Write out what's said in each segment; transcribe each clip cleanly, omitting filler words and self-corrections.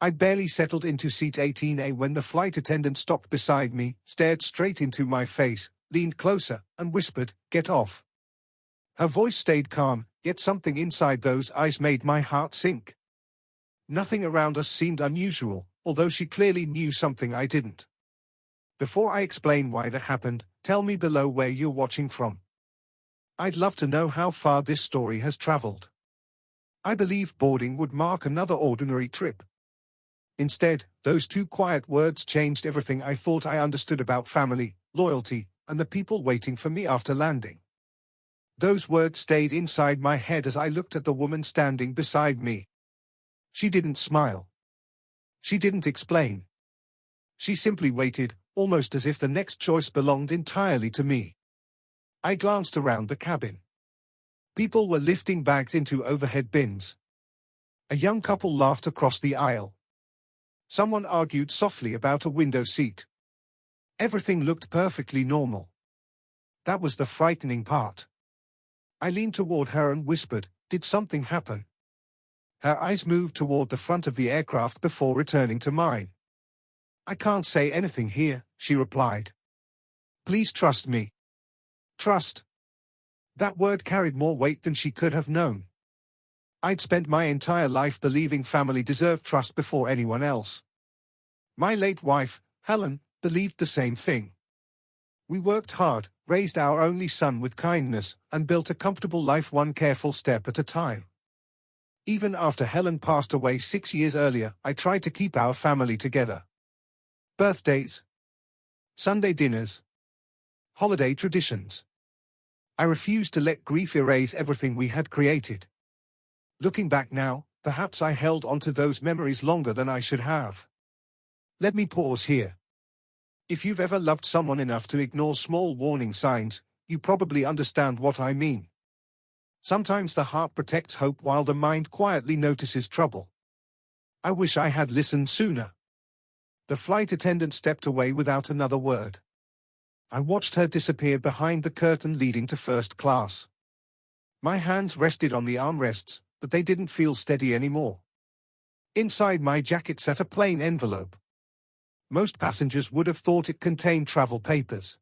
I'd barely settled into seat 18A when the flight attendant stopped beside me, stared straight into my face, leaned closer, and whispered, "Get off." Her voice stayed calm, yet something inside those eyes made my heart sink. Nothing around us seemed unusual, although she clearly knew something I didn't. "Before I explain why that happened, tell me below where you're watching from. I'd love to know how far this story has traveled." I believed boarding would mark another ordinary trip. Instead, those two quiet words changed everything I thought I understood about family, loyalty, and the people waiting for me after landing. Those words stayed inside my head as I looked at the woman standing beside me. She didn't smile. She didn't explain. She simply waited, almost as if the next choice belonged entirely to me. I glanced around the cabin. People were lifting bags into overhead bins. A young couple laughed across the aisle. Someone argued softly about a window seat. Everything looked perfectly normal. That was the frightening part. I leaned toward her and whispered, "Did something happen?" Her eyes moved toward the front of the aircraft before returning to mine. "I can't say anything here," she replied. "Please trust me." Trust. That word carried more weight than she could have known. I'd spent my entire life believing family deserved trust before anyone else. My late wife, Helen, believed the same thing. We worked hard, raised our only son with kindness, and built a comfortable life one careful step at a time. Even after Helen passed away 6 years earlier, I tried to keep our family together. Birthdays, Sunday dinners, holiday traditions. I refused to let grief erase everything we had created. Looking back now, perhaps I held onto those memories longer than I should have. Let me pause here. If you've ever loved someone enough to ignore small warning signs, you probably understand what I mean. Sometimes the heart protects hope while the mind quietly notices trouble. I wish I had listened sooner. The flight attendant stepped away without another word. I watched her disappear behind the curtain leading to first class. My hands rested on the armrests, but they didn't feel steady anymore. Inside my jacket sat a plain envelope. Most passengers would have thought it contained travel papers.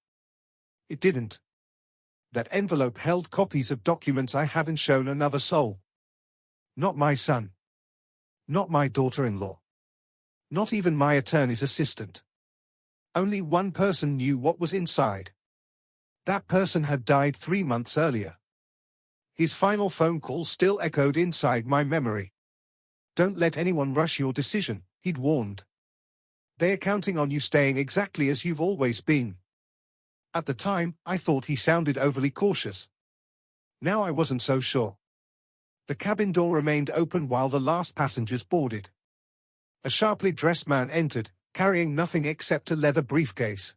It didn't. That envelope held copies of documents I hadn't shown another soul. Not my son. Not my daughter-in-law. Not even my attorney's assistant. Only one person knew what was inside. That person had died 3 months earlier. His final phone call still echoed inside my memory. "Don't let anyone rush your decision," he'd warned. "They're counting on you staying exactly as you've always been." At the time, I thought he sounded overly cautious. Now I wasn't so sure. The cabin door remained open while the last passengers boarded. A sharply dressed man entered, carrying nothing except a leather briefcase.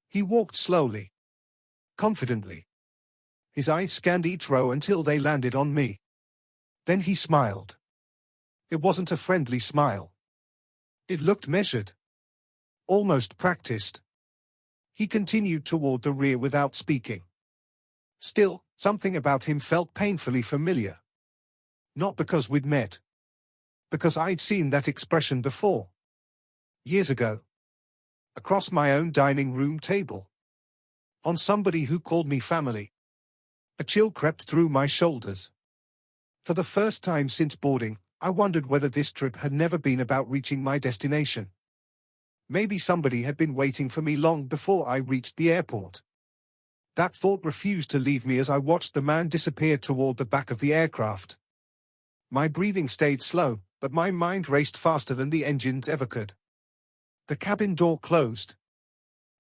He walked slowly, confidently. His eyes scanned each row until they landed on me. Then he smiled. It wasn't a friendly smile. It looked measured. Almost practiced. He continued toward the rear without speaking. Still, something about him felt painfully familiar. Not because we'd met. Because I'd seen that expression before. Years ago. Across my own dining room table. On somebody who called me family. A chill crept through my shoulders. For the first time since boarding, I wondered whether this trip had never been about reaching my destination. Maybe somebody had been waiting for me long before I reached the airport. That thought refused to leave me as I watched the man disappear toward the back of the aircraft. My breathing stayed slow, but my mind raced faster than the engines ever could. The cabin door closed.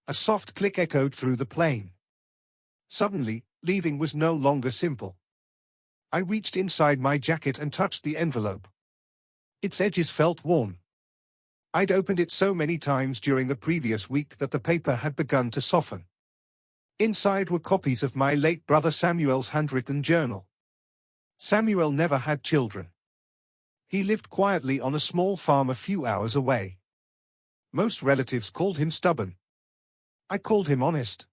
A soft click echoed through the plane. Suddenly, leaving was no longer simple. I reached inside my jacket and touched the envelope. Its edges felt worn. I'd opened it so many times during the previous week that the paper had begun to soften. Inside were copies of my late brother Samuel's handwritten journal. Samuel never had children. He lived quietly on a small farm a few hours away. Most relatives called him stubborn. I called him honest.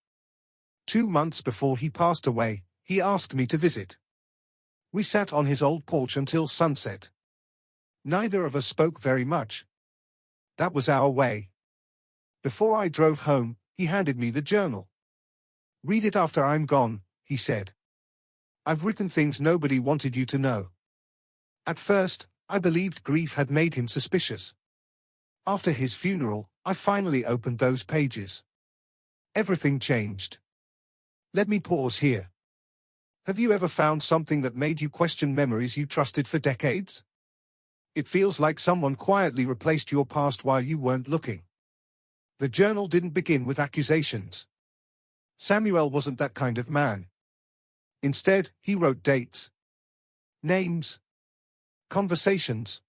2 months before he passed away, he asked me to visit. We sat on his old porch until sunset. Neither of us spoke very much. That was our way. Before I drove home, he handed me the journal. "Read it after I'm gone," he said. "I've written things nobody wanted you to know." At first, I believed grief had made him suspicious. After his funeral, I finally opened those pages. Everything changed. Let me pause here. Have you ever found something that made you question memories you trusted for decades? It feels like someone quietly replaced your past while you weren't looking. The journal didn't begin with accusations. Samuel wasn't that kind of man. Instead, he wrote dates, names, conversations,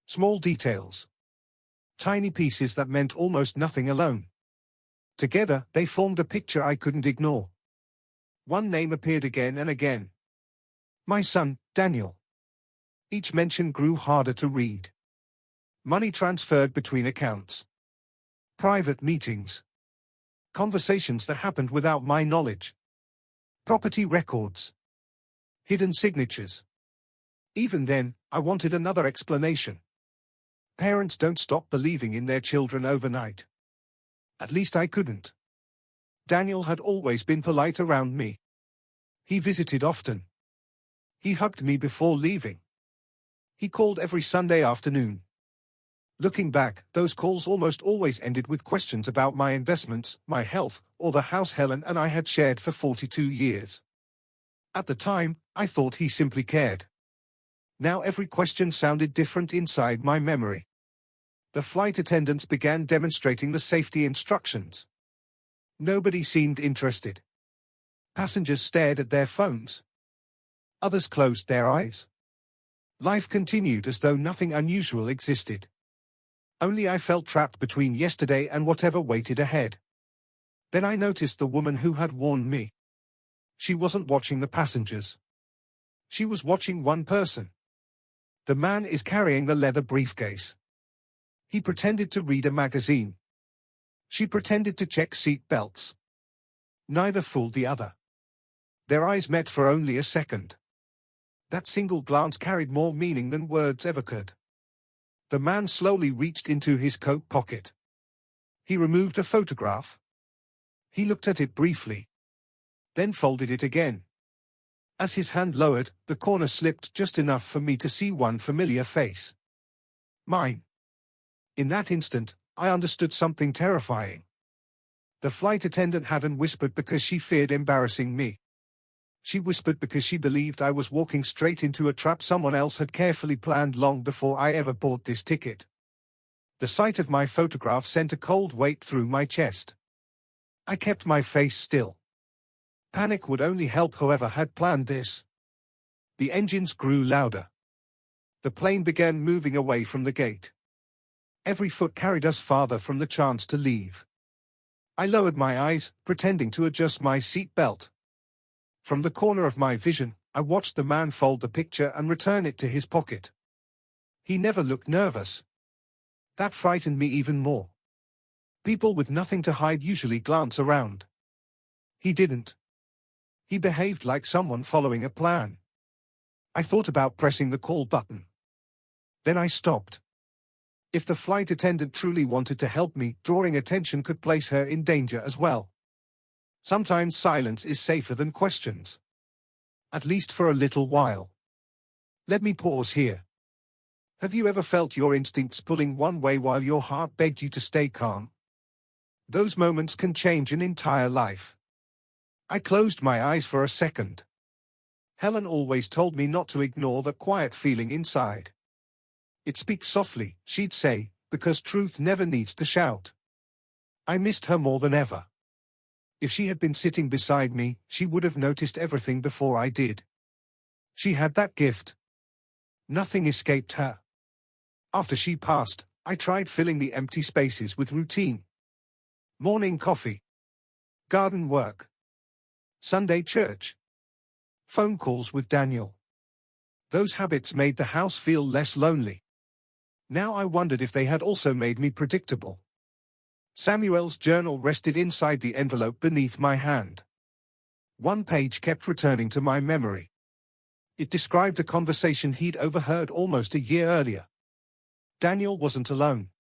small details, tiny pieces that meant almost nothing alone. Together, they formed a picture I couldn't ignore. One name appeared again and again. My son, Daniel. Each mention grew harder to read. Money transferred between accounts. Private meetings. Conversations that happened without my knowledge. Property records. Hidden signatures. Even then, I wanted another explanation. Parents don't stop believing in their children overnight. At least I couldn't. Daniel had always been polite around me. He visited often. He hugged me before leaving. He called every Sunday afternoon. Looking back, those calls almost always ended with questions about my investments, my health, or the house Helen and I had shared for 42 years. At the time, I thought he simply cared. Now every question sounded different inside my memory. The flight attendants began demonstrating the safety instructions. Nobody seemed interested. Passengers stared at their phones. Others closed their eyes. Life continued as though nothing unusual existed. Only I felt trapped between yesterday and whatever waited ahead. Then I noticed the woman who had warned me. She wasn't watching the passengers. She was watching one person. The man is carrying the leather briefcase. He pretended to read a magazine. She pretended to check seat belts. Neither fooled the other. Their eyes met for only a second. That single glance carried more meaning than words ever could. The man slowly reached into his coat pocket. He removed a photograph. He looked at it briefly. Then folded it again. As his hand lowered, the corner slipped just enough for me to see one familiar face. Mine. In that instant, I understood something terrifying. The flight attendant hadn't whispered because she feared embarrassing me. She whispered because she believed I was walking straight into a trap someone else had carefully planned long before I ever bought this ticket. The sight of my photograph sent a cold weight through my chest. I kept my face still. Panic would only help whoever had planned this. The engines grew louder. The plane began moving away from the gate. Every foot carried us farther from the chance to leave. I lowered my eyes, pretending to adjust my seat belt. From the corner of my vision, I watched the man fold the picture and return it to his pocket. He never looked nervous. That frightened me even more. People with nothing to hide usually glance around. He didn't. He behaved like someone following a plan. I thought about pressing the call button. Then I stopped. If the flight attendant truly wanted to help me, drawing attention could place her in danger as well. Sometimes silence is safer than questions. At least for a little while. Let me pause here. Have you ever felt your instincts pulling one way while your heart begged you to stay calm? Those moments can change an entire life. I closed my eyes for a second. Helen always told me not to ignore the quiet feeling inside. It speaks softly, she'd say, because truth never needs to shout. I missed her more than ever. If she had been sitting beside me, she would have noticed everything before I did. She had that gift. Nothing escaped her. After she passed, I tried filling the empty spaces with routine. Morning coffee. Garden work. Sunday church. Phone calls with Daniel. Those habits made the house feel less lonely. Now I wondered if they had also made me predictable. Samuel's journal rested inside the envelope beneath my hand. One page kept returning to my memory. It described a conversation he'd overheard almost a year earlier. Daniel wasn't alone.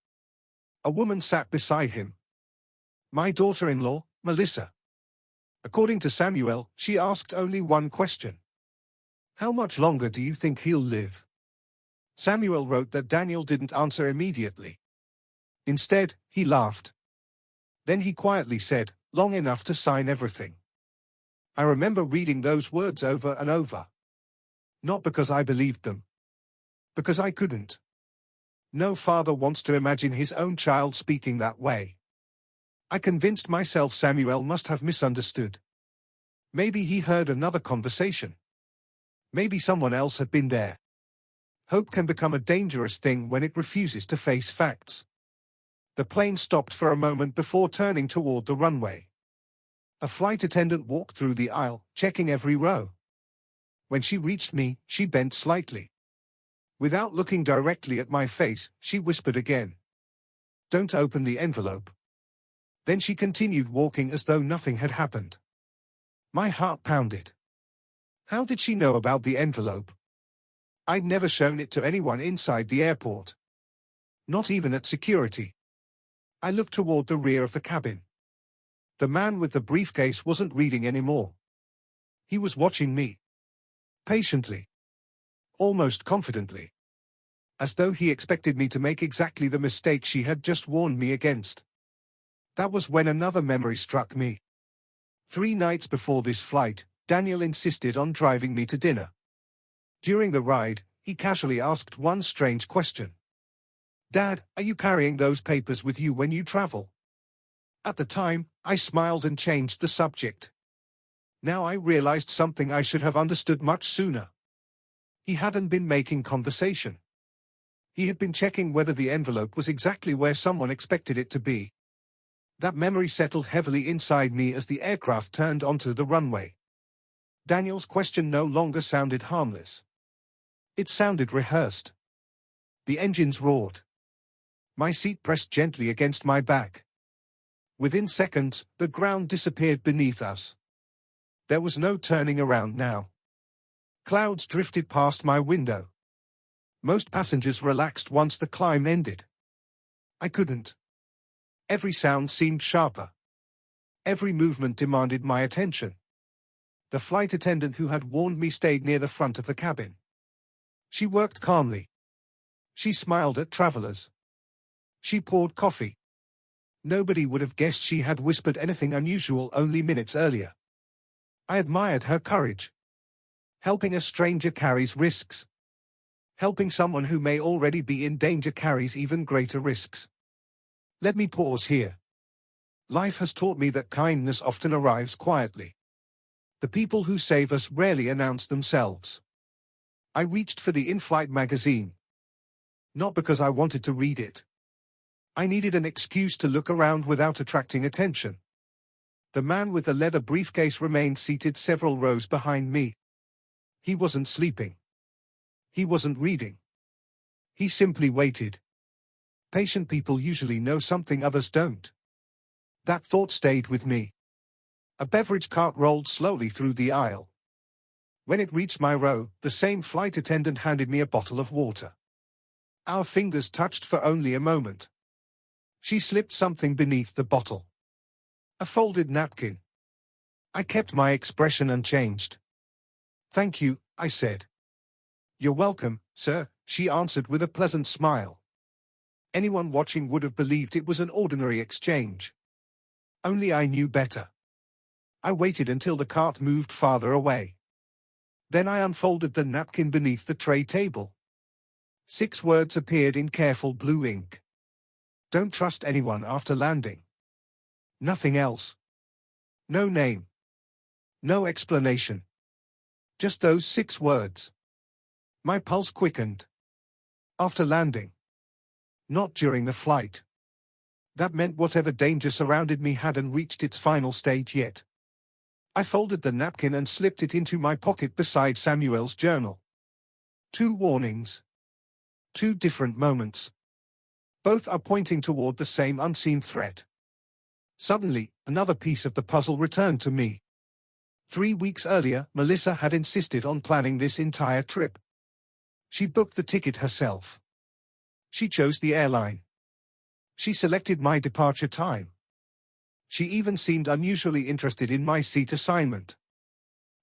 A woman sat beside him. My daughter-in-law, Melissa. According to Samuel, she asked only one question. How much longer do you think he'll live? Samuel wrote that Daniel didn't answer immediately. Instead, he laughed. Then he quietly said, long enough to sign everything. I remember reading those words over and over. Not because I believed them. Because I couldn't. No father wants to imagine his own child speaking that way. I convinced myself Samuel must have misunderstood. Maybe he heard another conversation. Maybe someone else had been there. Hope can become a dangerous thing when it refuses to face facts. The plane stopped for a moment before turning toward the runway. A flight attendant walked through the aisle, checking every row. When she reached me, she bent slightly. Without looking directly at my face, she whispered again. Don't open the envelope. Then she continued walking as though nothing had happened. My heart pounded. How did she know about the envelope? I'd never shown it to anyone inside the airport. Not even at security. I looked toward the rear of the cabin. The man with the briefcase wasn't reading anymore. He was watching me. Patiently. Almost confidently. As though he expected me to make exactly the mistake she had just warned me against. That was when another memory struck me. 3 nights before this flight, Daniel insisted on driving me to dinner. During the ride, he casually asked one strange question. Dad, are you carrying those papers with you when you travel? At the time, I smiled and changed the subject. Now I realized something I should have understood much sooner. He hadn't been making conversation. He had been checking whether the envelope was exactly where someone expected it to be. That memory settled heavily inside me as the aircraft turned onto the runway. Daniel's question no longer sounded harmless. It sounded rehearsed. The engines roared. My seat pressed gently against my back. Within seconds, the ground disappeared beneath us. There was no turning around now. Clouds drifted past my window. Most passengers relaxed once the climb ended. I couldn't. Every sound seemed sharper. Every movement demanded my attention. The flight attendant who had warned me stayed near the front of the cabin. She worked calmly. She smiled at travelers. She poured coffee. Nobody would have guessed she had whispered anything unusual only minutes earlier. I admired her courage. Helping a stranger carries risks. Helping someone who may already be in danger carries even greater risks. Let me pause here. Life has taught me that kindness often arrives quietly. The people who save us rarely announce themselves. I reached for the in-flight magazine. Not because I wanted to read it. I needed an excuse to look around without attracting attention. The man with the leather briefcase remained seated several rows behind me. He wasn't sleeping. He wasn't reading. He simply waited. Patient people usually know something others don't. That thought stayed with me. A beverage cart rolled slowly through the aisle. When it reached my row, the same flight attendant handed me a bottle of water. Our fingers touched for only a moment. She slipped something beneath the bottle. A folded napkin. I kept my expression unchanged. Thank you, I said. You're welcome, sir, she answered with a pleasant smile. Anyone watching would have believed it was an ordinary exchange. Only I knew better. I waited until the cart moved farther away. Then I unfolded the napkin beneath the tray table. 6 words appeared in careful blue ink. Don't trust anyone after landing. Nothing else. No name. No explanation. Just those 6 words. My pulse quickened. After landing. Not during the flight. That meant whatever danger surrounded me hadn't reached its final stage yet. I folded the napkin and slipped it into my pocket beside Samuel's journal. 2 warnings. 2 different moments. Both are pointing toward the same unseen threat. Suddenly, another piece of the puzzle returned to me. 3 weeks earlier, Melissa had insisted on planning this entire trip. She booked the ticket herself. She chose the airline. She selected my departure time. She even seemed unusually interested in my seat assignment.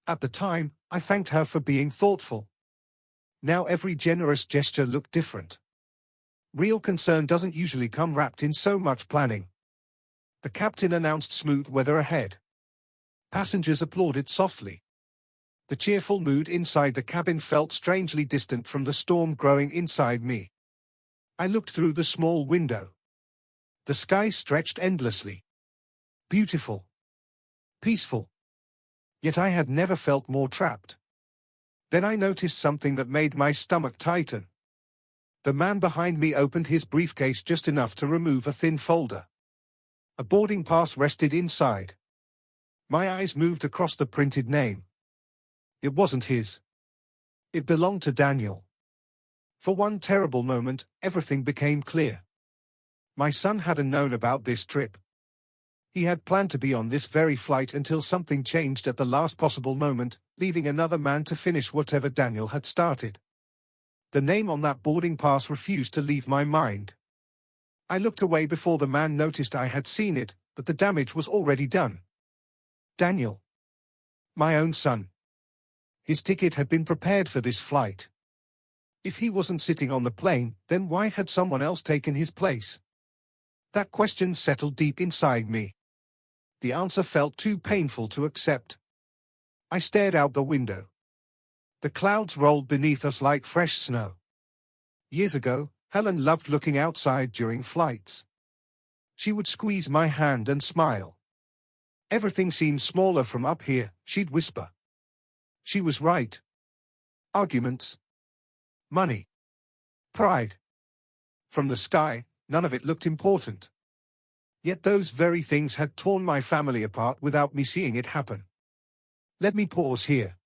At the time, I thanked her for being thoughtful. Now every generous gesture looked different. Real concern doesn't usually come wrapped in so much planning. The captain announced smooth weather ahead. Passengers applauded softly. The cheerful mood inside the cabin felt strangely distant from the storm growing inside me. I looked through the small window. The sky stretched endlessly. Beautiful. Peaceful. Yet I had never felt more trapped. Then I noticed something that made my stomach tighten. The man behind me opened his briefcase just enough to remove a thin folder. A boarding pass rested inside. My eyes moved across the printed name. It wasn't his. It belonged to Daniel. For one terrible moment, everything became clear. My son hadn't known about this trip. He had planned to be on this very flight until something changed at the last possible moment, leaving another man to finish whatever Daniel had started. The name on that boarding pass refused to leave my mind. I looked away before the man noticed I had seen it, but the damage was already done. Daniel. My own son. His ticket had been prepared for this flight. If he wasn't sitting on the plane, then why had someone else taken his place? That question settled deep inside me. The answer felt too painful to accept. I stared out the window. The clouds rolled beneath us like fresh snow. Years ago, Helen loved looking outside during flights. She would squeeze my hand and smile. Everything seemed smaller from up here, she'd whisper. She was right. Arguments. Money. Pride. From the sky, none of it looked important. Yet those very things had torn my family apart without me seeing it happen. Let me pause here.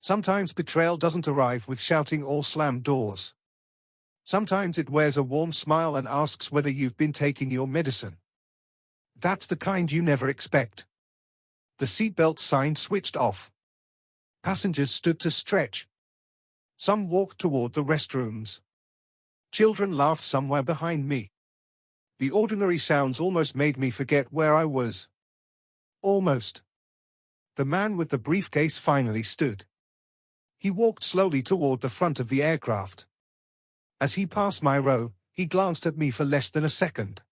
Sometimes betrayal doesn't arrive with shouting or slammed doors. Sometimes it wears a warm smile and asks whether you've been taking your medicine. That's the kind you never expect. The seatbelt sign switched off. Passengers stood to stretch. Some walked toward the restrooms. Children laughed somewhere behind me. The ordinary sounds almost made me forget where I was. Almost. The man with the briefcase finally stood. He walked slowly toward the front of the aircraft. As he passed my row, he glanced at me for less than a second.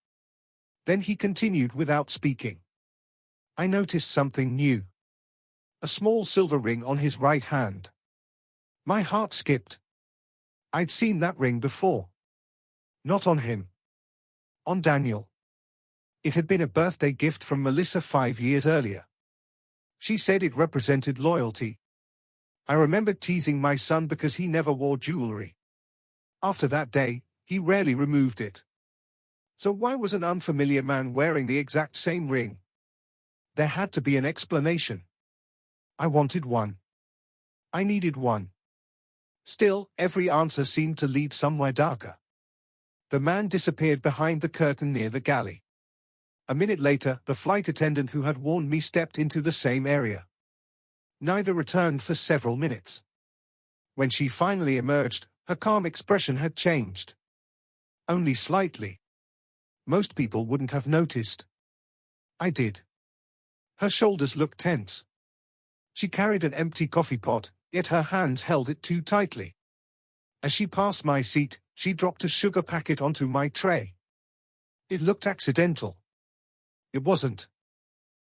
Then he continued without speaking. I noticed something new. A small silver ring on his right hand. My heart skipped. I'd seen that ring before. Not on him. On Daniel. It had been a birthday gift from Melissa 5 years earlier. She said it represented loyalty. I remembered teasing my son because he never wore jewelry. After that day, he rarely removed it. So why was an unfamiliar man wearing the exact same ring? There had to be an explanation. I wanted one. I needed one. Still, every answer seemed to lead somewhere darker. The man disappeared behind the curtain near the galley. A minute later, the flight attendant who had warned me stepped into the same area. Neither returned for several minutes. When she finally emerged, her calm expression had changed. Only slightly. Most people wouldn't have noticed. I did. Her shoulders looked tense. She carried an empty coffee pot, yet her hands held it too tightly. As she passed my seat, she dropped a sugar packet onto my tray. It looked accidental. It wasn't.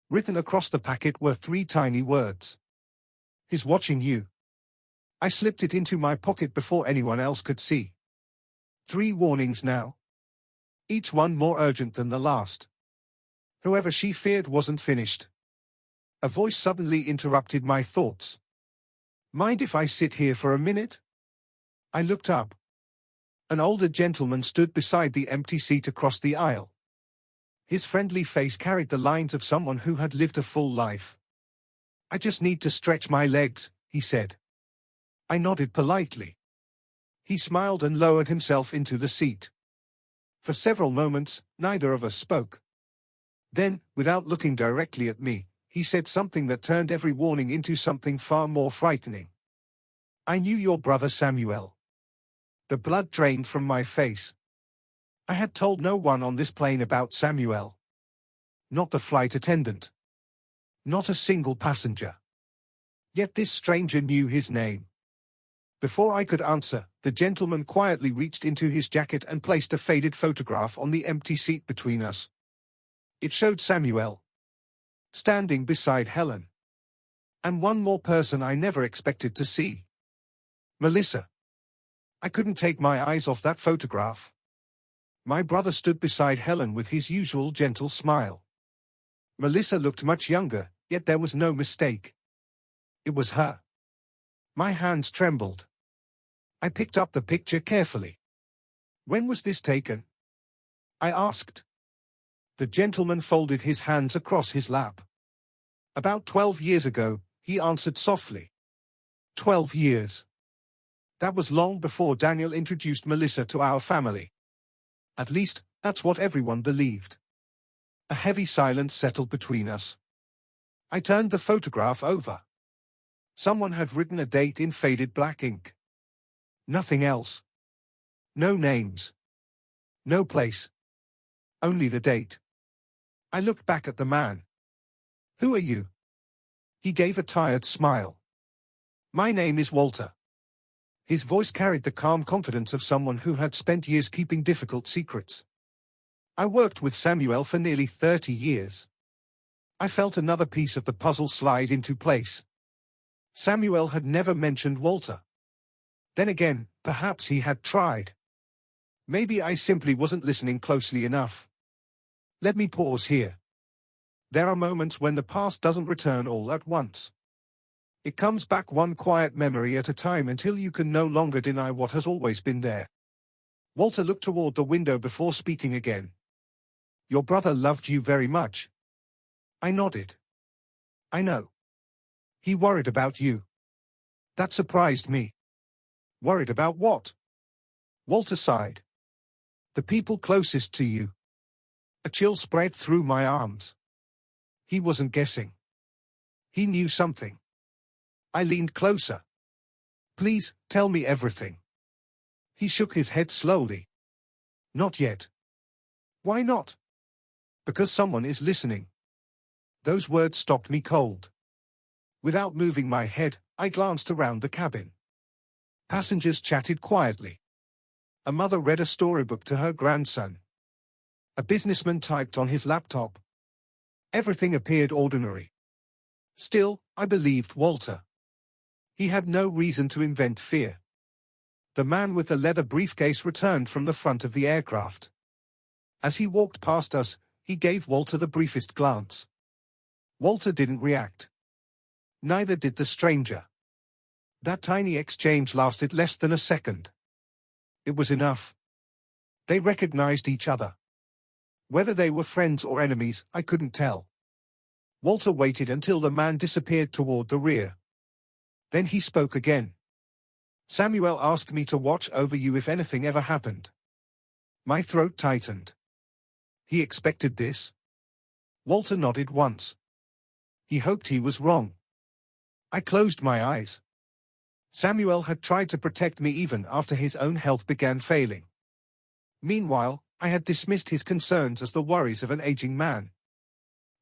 Written across the packet were 3 tiny words. He's watching you. I slipped it into my pocket before anyone else could see. 3 warnings now. Each one more urgent than the last. Whoever she feared wasn't finished. A voice suddenly interrupted my thoughts. Mind if I sit here for a minute? I looked up. An older gentleman stood beside the empty seat across the aisle. His friendly face carried the lines of someone who had lived a full life. I just need to stretch my legs, he said. I nodded politely. He smiled and lowered himself into the seat. For several moments, neither of us spoke. Then, without looking directly at me, he said something that turned every warning into something far more frightening. I knew your brother Samuel. The blood drained from my face. I had told no one on this plane about Samuel. Not the flight attendant. Not a single passenger. Yet this stranger knew his name. Before I could answer, the gentleman quietly reached into his jacket and placed a faded photograph on the empty seat between us. It showed Samuel, standing beside Helen. And one more person I never expected to see. Melissa. I couldn't take my eyes off that photograph. My brother stood beside Helen with his usual gentle smile. Melissa looked much younger, yet there was no mistake. It was her. My hands trembled. I picked up the picture carefully. When was this taken? I asked. The gentleman folded his hands across his lap. About 12 years ago, he answered softly. 12 years. That was long before Daniel introduced Melissa to our family. At least, that's what everyone believed. A heavy silence settled between us. I turned the photograph over. Someone had written a date in faded black ink. Nothing else. No names. No place. Only the date. I looked back at the man. Who are you? He gave a tired smile. My name is Walter. His voice carried the calm confidence of someone who had spent years keeping difficult secrets. I worked with Samuel for nearly 30 years. I felt another piece of the puzzle slide into place. Samuel had never mentioned Walter. Then again, perhaps he had tried. Maybe I simply wasn't listening closely enough. Let me pause here. There are moments when the past doesn't return all at once. It comes back one quiet memory at a time until you can no longer deny what has always been there. Walter looked toward the window before speaking again. Your brother loved you very much. I nodded. I know. He worried about you. That surprised me. Worried about what? Walter sighed. The people closest to you. A chill spread through my arms. He wasn't guessing. He knew something. I leaned closer. Please, tell me everything. He shook his head slowly. Not yet. Why not? Because someone is listening. Those words stopped me cold. Without moving my head, I glanced around the cabin. Passengers chatted quietly. A mother read a storybook to her grandson. A businessman typed on his laptop. Everything appeared ordinary. Still, I believed Walter. He had no reason to invent fear. The man with the leather briefcase returned from the front of the aircraft. As he walked past us, he gave Walter the briefest glance. Walter didn't react. Neither did the stranger. That tiny exchange lasted less than a second. It was enough. They recognized each other. Whether they were friends or enemies, I couldn't tell. Walter waited until the man disappeared toward the rear. Then he spoke again. Samuel asked me to watch over you if anything ever happened. My throat tightened. He expected this? Walter nodded once. He hoped he was wrong. I closed my eyes. Samuel had tried to protect me even after his own health began failing. Meanwhile, I had dismissed his concerns as the worries of an aging man.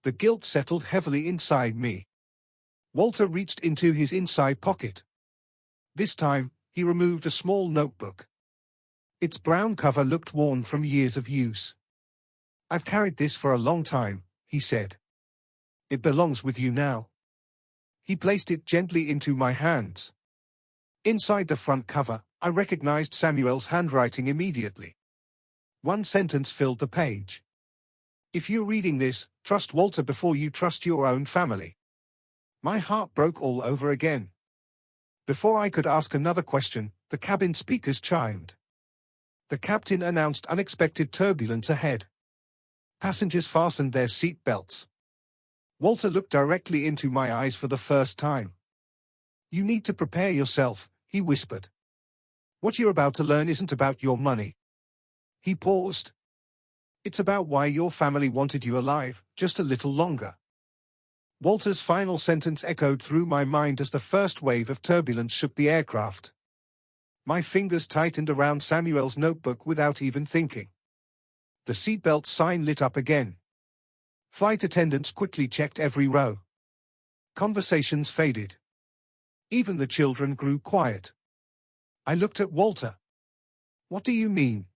The guilt settled heavily inside me. Walter reached into his inside pocket. This time, he removed a small notebook. Its brown cover looked worn from years of use. I've carried this for a long time, he said. It belongs with you now. He placed it gently into my hands. Inside the front cover, I recognized Samuel's handwriting immediately. One sentence filled the page. If you're reading this, trust Walter before you trust your own family. My heart broke all over again. Before I could ask another question, the cabin speakers chimed. The captain announced unexpected turbulence ahead. Passengers fastened their seat belts. Walter looked directly into my eyes for the first time. You need to prepare yourself, he whispered. What you're about to learn isn't about your money. He paused. It's about why your family wanted you alive, just a little longer. Walter's final sentence echoed through my mind as the first wave of turbulence shook the aircraft. My fingers tightened around Samuel's notebook without even thinking. The seatbelt sign lit up again. Flight attendants quickly checked every row. Conversations faded. Even the children grew quiet. I looked at Walter. "What do you mean?"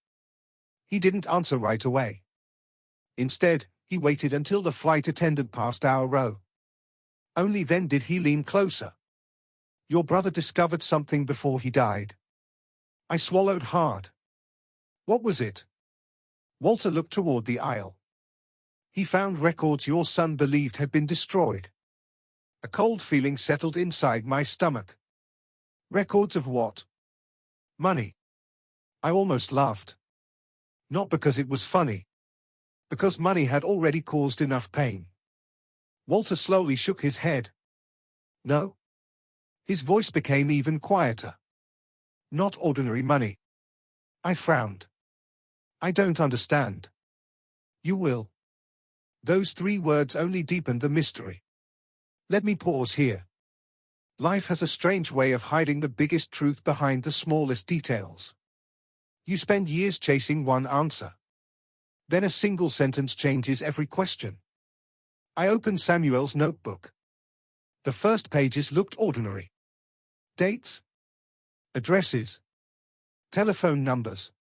He didn't answer right away. Instead, he waited until the flight attendant passed our row. Only then did he lean closer. "Your brother discovered something before he died." I swallowed hard. "What was it?" Walter looked toward the aisle. "He found records your son believed had been destroyed." A cold feeling settled inside my stomach. Records of what? Money. I almost laughed. Not because it was funny. Because money had already caused enough pain. Walter slowly shook his head. "No." His voice became even quieter. "Not ordinary money." I frowned. "I don't understand." "You will." Those 3 words only deepened the mystery. Let me pause here. Life has a strange way of hiding the biggest truth behind the smallest details. You spend years chasing one answer. Then a single sentence changes every question. I opened Samuel's notebook. The first pages looked ordinary. Dates, addresses, telephone numbers,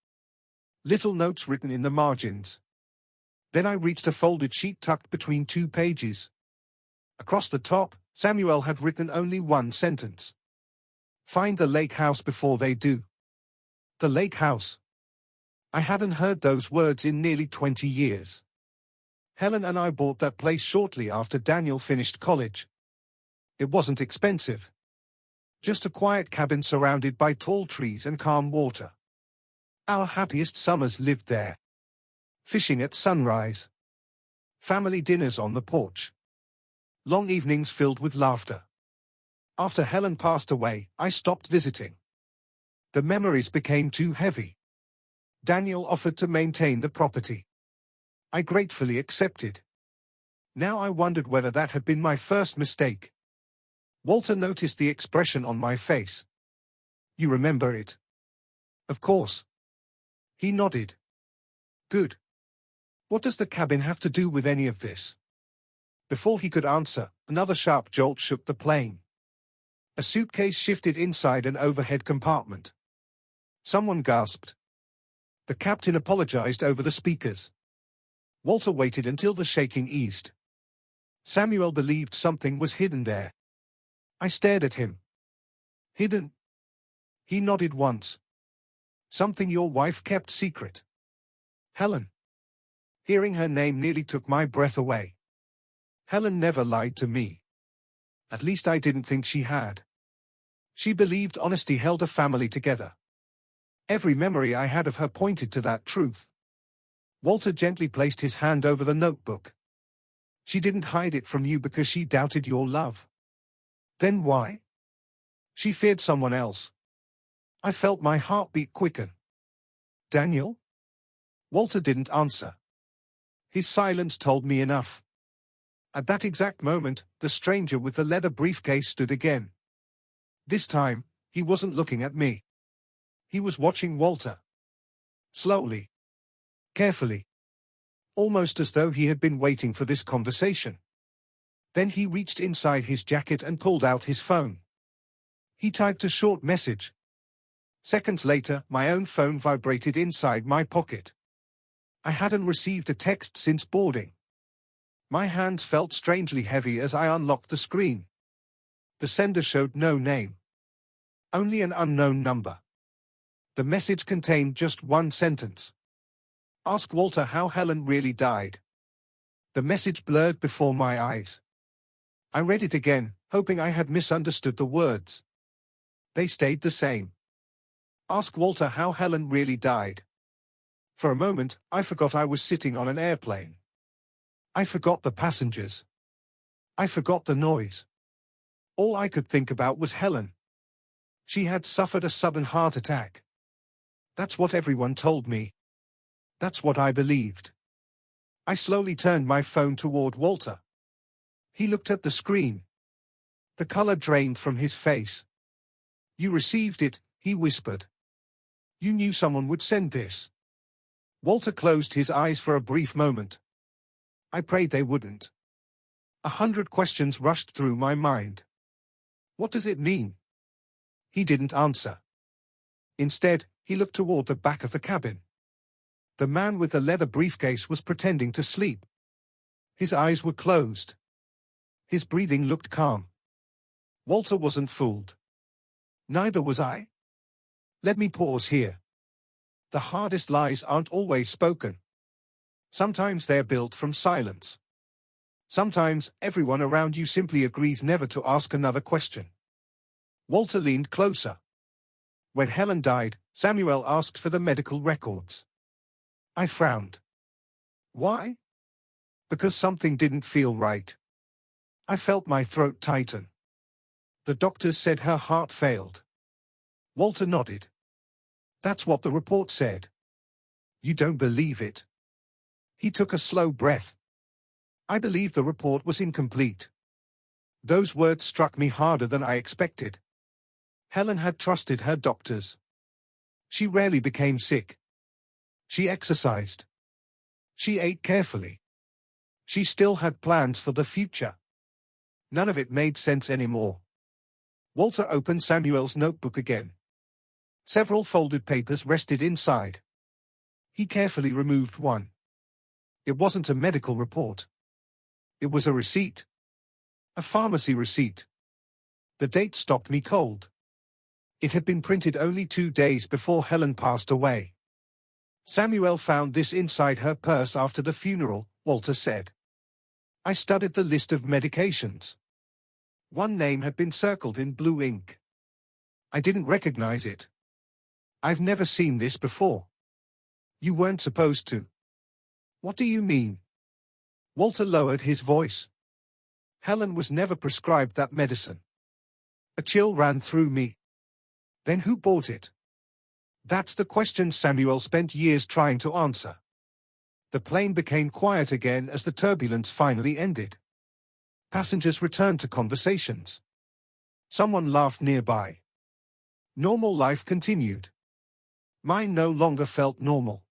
little notes written in the margins. Then I reached a folded sheet tucked between 2 pages. Across the top, Samuel had written only one sentence. "Find the lake house before they do." The lake house. I hadn't heard those words in nearly 20 years. Helen and I bought that place shortly after Daniel finished college. It wasn't expensive. Just a quiet cabin surrounded by tall trees and calm water. Our happiest summers lived there. Fishing at sunrise. Family dinners on the porch. Long evenings filled with laughter. After Helen passed away, I stopped visiting. The memories became too heavy. Daniel offered to maintain the property. I gratefully accepted. Now I wondered whether that had been my first mistake. Walter noticed the expression on my face. "You remember it?" "Of course." He nodded. "Good. What does the cabin have to do with any of this?" Before he could answer, another sharp jolt shook the plane. A suitcase shifted inside an overhead compartment. Someone gasped. The captain apologized over the speakers. Walter waited until the shaking eased. Samuel believed something was hidden there. I stared at him. "Hidden?" He nodded once. "Something your wife kept secret." "Helen." Hearing her name nearly took my breath away. Helen never lied to me. At least I didn't think she had. She believed honesty held a family together. Every memory I had of her pointed to that truth. Walter gently placed his hand over the notebook. "She didn't hide it from you because she doubted your love." "Then why?" "She feared someone else." I felt my heartbeat quicken. "Daniel?" Walter didn't answer. His silence told me enough. At that exact moment, the stranger with the leather briefcase stood again. This time, he wasn't looking at me. He was watching Walter. Slowly. Carefully. Almost as though he had been waiting for this conversation. Then he reached inside his jacket and pulled out his phone. He typed a short message. Seconds later, my own phone vibrated inside my pocket. I hadn't received a text since boarding. My hands felt strangely heavy as I unlocked the screen. The sender showed no name. Only an unknown number. The message contained just one sentence. "Ask Walter how Helen really died." The message blurred before my eyes. I read it again, hoping I had misunderstood the words. They stayed the same. "Ask Walter how Helen really died." For a moment, I forgot I was sitting on an airplane. I forgot the passengers. I forgot the noise. All I could think about was Helen. She had suffered a sudden heart attack. That's what everyone told me. That's what I believed. I slowly turned my phone toward Walter. He looked at the screen. The color drained from his face. "You received it," he whispered. "You knew someone would send this." Walter closed his eyes for a brief moment. I prayed they wouldn't. 100 questions rushed through my mind. What does it mean? He didn't answer. Instead, he looked toward the back of the cabin. The man with the leather briefcase was pretending to sleep. His eyes were closed. His breathing looked calm. Walter wasn't fooled. Neither was I. Let me pause here. The hardest lies aren't always spoken. Sometimes they're built from silence. Sometimes everyone around you simply agrees never to ask another question. Walter leaned closer. When Helen died, Samuel asked for the medical records. I frowned. Why? Because something didn't feel right. I felt my throat tighten. The doctors said her heart failed. Walter nodded. That's what the report said. You don't believe it? He took a slow breath. I believe the report was incomplete. Those words struck me harder than I expected. Helen had trusted her doctors. She rarely became sick. She exercised. She ate carefully. She still had plans for the future. None of it made sense anymore. Walter opened Samuel's notebook again. Several folded papers rested inside. He carefully removed one. It wasn't a medical report. It was a receipt. A pharmacy receipt. The date stopped me cold. It had been printed only 2 days before Helen passed away. Samuel found this inside her purse after the funeral, Walter said. I studied the list of medications. One name had been circled in blue ink. I didn't recognize it. I've never seen this before. You weren't supposed to. What do you mean? Walter lowered his voice. Helen was never prescribed that medicine. A chill ran through me. Then who bought it? That's the question Samuel spent years trying to answer. The plane became quiet again as the turbulence finally ended. Passengers returned to conversations. Someone laughed nearby. Normal life continued. Mine no longer felt normal.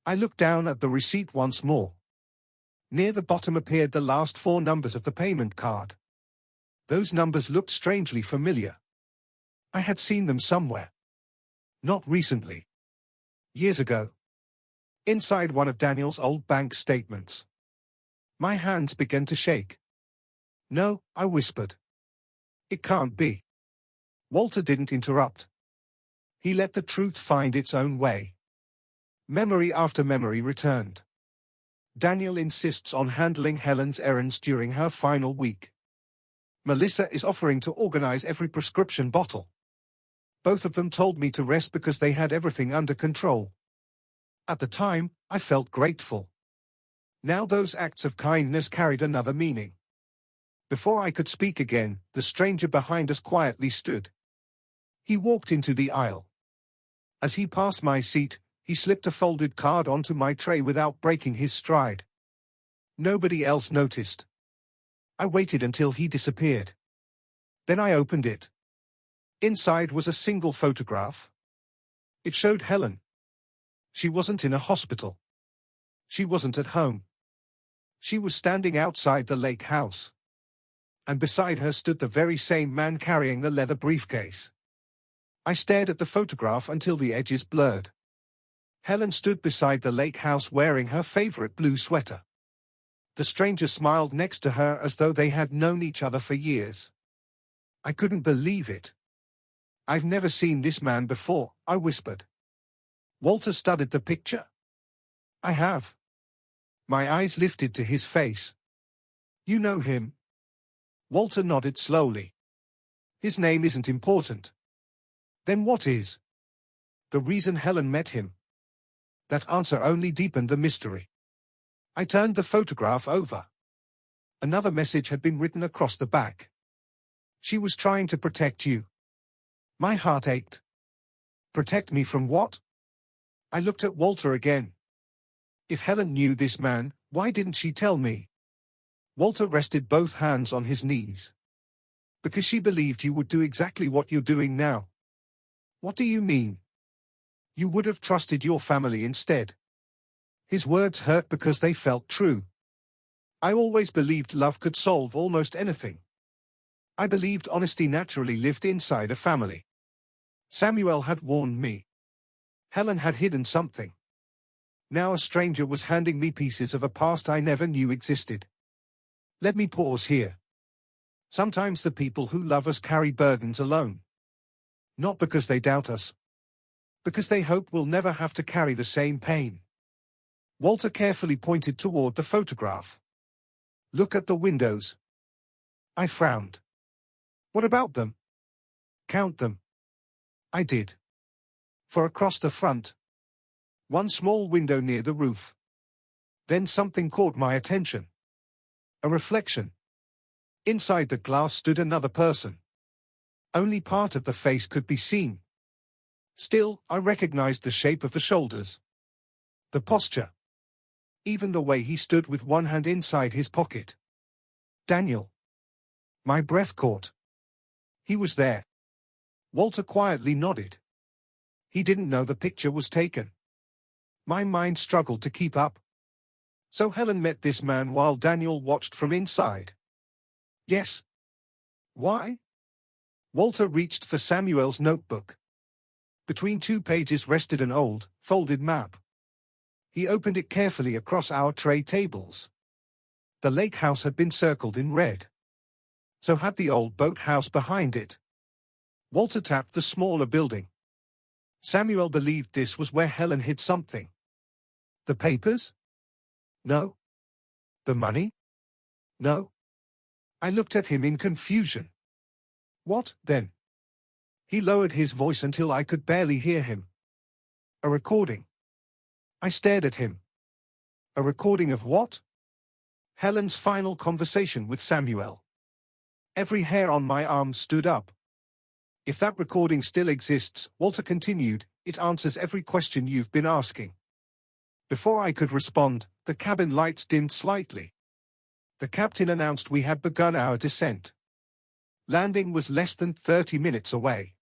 I looked down at the receipt once more. Near the bottom appeared the last 4 numbers of the payment card. Those numbers looked strangely familiar. I had seen them somewhere. Not recently. Years ago. Inside one of Daniel's old bank statements. My hands began to shake. No, I whispered. It can't be. Walter didn't interrupt. He let the truth find its own way. Memory after memory returned. Daniel insists on handling Helen's errands during her final week. Melissa is offering to organize every prescription bottle. Both of them told me to rest because they had everything under control. At the time, I felt grateful. Now those acts of kindness carried another meaning. Before I could speak again, the stranger behind us quietly stood. He walked into the aisle. As he passed my seat, he slipped a folded card onto my tray without breaking his stride. Nobody else noticed. I waited until he disappeared. Then I opened it. Inside was a single photograph. It showed Helen. She wasn't in a hospital. She wasn't at home. She was standing outside the lake house. And beside her stood the very same man carrying the leather briefcase. I stared at the photograph until the edges blurred. Helen stood beside the lake house wearing her favorite blue sweater. The stranger smiled next to her as though they had known each other for years. I couldn't believe it. I've never seen this man before, I whispered. Walter studied the picture. I have. My eyes lifted to his face. You know him? Walter nodded slowly. His name isn't important. Then what is? The reason Helen met him. That answer only deepened the mystery. I turned the photograph over. Another message had been written across the back. She was trying to protect you. My heart ached. Protect me from what? I looked at Walter again. If Helen knew this man, why didn't she tell me? Walter rested both hands on his knees. Because she believed you would do exactly what you're doing now. What do you mean? You would have trusted your family instead. His words hurt because they felt true. I always believed love could solve almost anything. I believed honesty naturally lived inside a family. Samuel had warned me. Helen had hidden something. Now a stranger was handing me pieces of a past I never knew existed. Let me pause here. Sometimes the people who love us carry burdens alone. Not because they doubt us. Because they hope we'll never have to carry the same pain. Walter carefully pointed toward the photograph. Look at the windows. I frowned. What about them? Count them. I did. For across the front. One small window near the roof. Then something caught my attention. A reflection. Inside the glass stood another person. Only part of the face could be seen. Still, I recognized the shape of the shoulders. The posture. Even the way he stood with one hand inside his pocket. Daniel. My breath caught. He was there. Walter quietly nodded. He didn't know the picture was taken. My mind struggled to keep up. So Helen met this man while Daniel watched from inside. Yes. Why? Walter reached for Samuel's notebook. Between 2 pages rested an old, folded map. He opened it carefully across our tray tables. The lake house had been circled in red. So had the old boathouse behind it. Walter tapped the smaller building. Samuel believed this was where Helen hid something. The papers? No. The money? No. I looked at him in confusion. What, then? He lowered his voice until I could barely hear him. A recording. I stared at him. A recording of what? Helen's final conversation with Samuel. Every hair on my arm stood up. If that recording still exists, Walter continued, it answers every question you've been asking. Before I could respond, the cabin lights dimmed slightly. The captain announced we had begun our descent. Landing was less than 30 minutes away.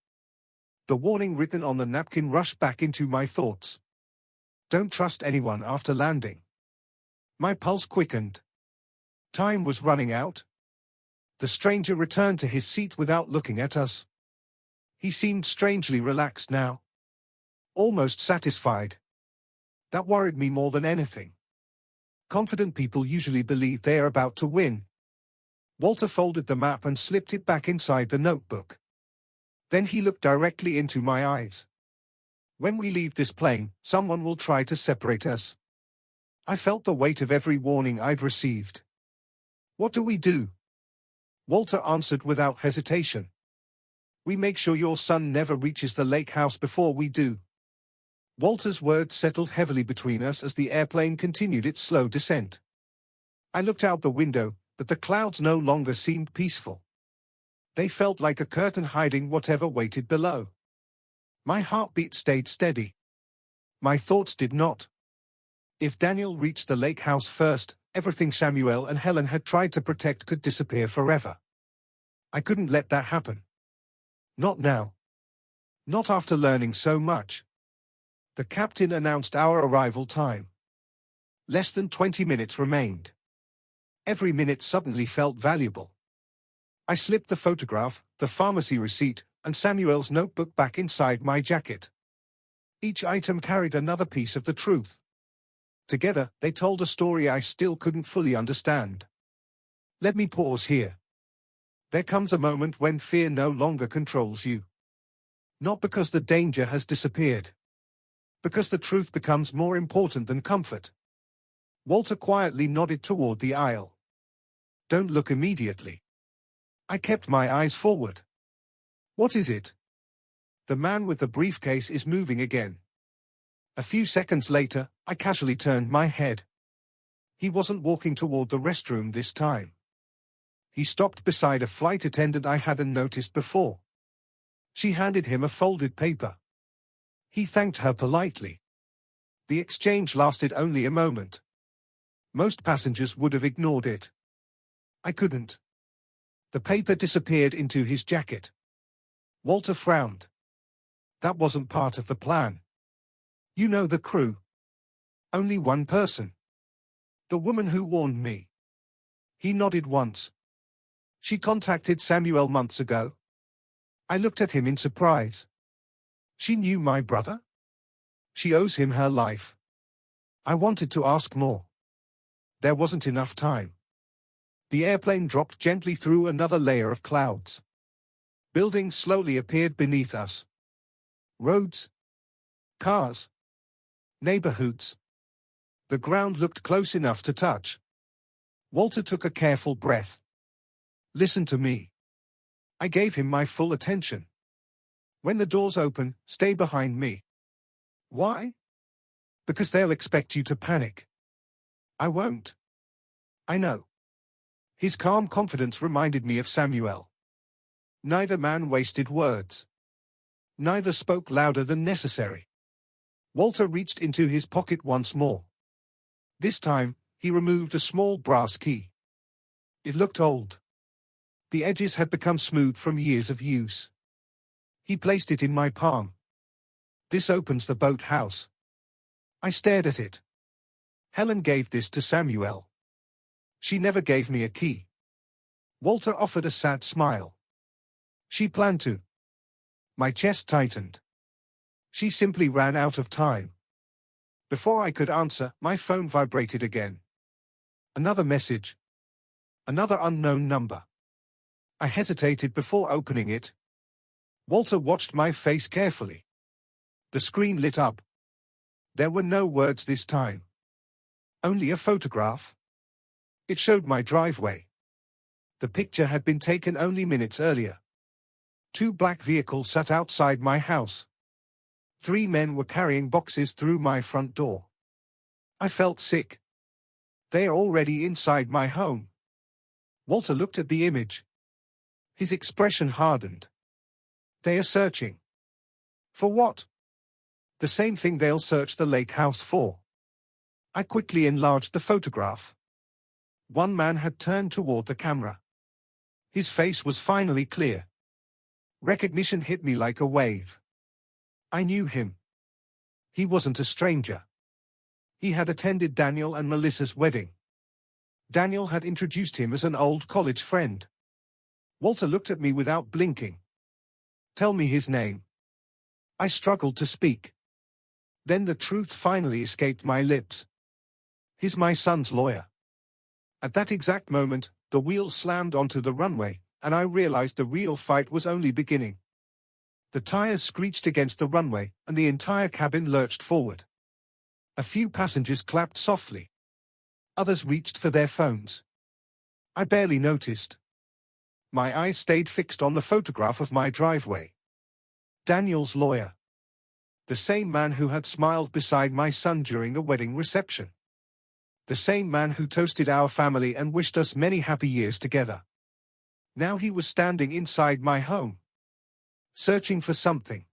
The warning written on the napkin rushed back into my thoughts. Don't trust anyone after landing. My pulse quickened. Time was running out. The stranger returned to his seat without looking at us. He seemed strangely relaxed now. Almost satisfied. That worried me more than anything. Confident people usually believe they are about to win. Walter folded the map and slipped it back inside the notebook. Then he looked directly into my eyes. When we leave this plane, someone will try to separate us. I felt the weight of every warning I'd received. What do we do? Walter answered without hesitation. We make sure your son never reaches the lake house before we do. Walter's words settled heavily between us as the airplane continued its slow descent. I looked out the window, but the clouds no longer seemed peaceful. They felt like a curtain hiding whatever waited below. My heartbeat stayed steady. My thoughts did not. If Daniel reached the lake house first, everything Samuel and Helen had tried to protect could disappear forever. I couldn't let that happen. Not now. Not after learning so much. The captain announced our arrival time. Less than 20 minutes remained. Every minute suddenly felt valuable. I slipped the photograph, the pharmacy receipt, and Samuel's notebook back inside my jacket. Each item carried another piece of the truth. Together, they told a story I still couldn't fully understand. Let me pause here. There comes a moment when fear no longer controls you. Not because the danger has disappeared. Because the truth becomes more important than comfort. Walter quietly nodded toward the aisle. Don't look immediately. I kept my eyes forward. What is it? The man with the briefcase is moving again. A few seconds later, I casually turned my head. He wasn't walking toward the restroom this time. He stopped beside a flight attendant I hadn't noticed before. She handed him a folded paper. He thanked her politely. The exchange lasted only a moment. Most passengers would have ignored it. I couldn't. The paper disappeared into his jacket. Walter frowned. That wasn't part of the plan. You know the crew. Only one person. The woman who warned me. He nodded once. She contacted Samuel months ago. I looked at him in surprise. She knew my brother? She owes him her life. I wanted to ask more. There wasn't enough time. The airplane dropped gently through another layer of clouds. Buildings slowly appeared beneath us. Roads. Cars. Neighborhoods. The ground looked close enough to touch. Walter took a careful breath. Listen to me. I gave him my full attention. When the doors open, stay behind me. Why? Because they'll expect you to panic. I won't. I know. His calm confidence reminded me of Samuel. Neither man wasted words. Neither spoke louder than necessary. Walter reached into his pocket once more. This time, he removed a small brass key. It looked old. The edges had become smooth from years of use. He placed it in my palm. This opens the boathouse. I stared at it. Helen gave this to Samuel. She never gave me a key. Walter offered a sad smile. She planned to. My chest tightened. She simply ran out of time. Before I could answer, my phone vibrated again. Another message. Another unknown number. I hesitated before opening it. Walter watched my face carefully. The screen lit up. There were no words this time. Only a photograph. It showed my driveway. The picture had been taken only minutes earlier. 2 black vehicles sat outside my house. 3 men were carrying boxes through my front door. I felt sick. They are already inside my home. Walter looked at the image. His expression hardened. They are searching. For what? The same thing they'll search the lake house for. I quickly enlarged the photograph. One man had turned toward the camera. His face was finally clear. Recognition hit me like a wave. I knew him. He wasn't a stranger. He had attended Daniel and Melissa's wedding. Daniel had introduced him as an old college friend. Walter looked at me without blinking. Tell me his name. I struggled to speak. Then the truth finally escaped my lips. He's my son's lawyer. At that exact moment, the wheels slammed onto the runway, and I realized the real fight was only beginning. The tires screeched against the runway, and the entire cabin lurched forward. A few passengers clapped softly. Others reached for their phones. I barely noticed. My eyes stayed fixed on the photograph of my driveway. Daniel's lawyer. The same man who had smiled beside my son during the wedding reception. The same man who toasted our family and wished us many happy years together. Now he was standing inside my home. Searching for something.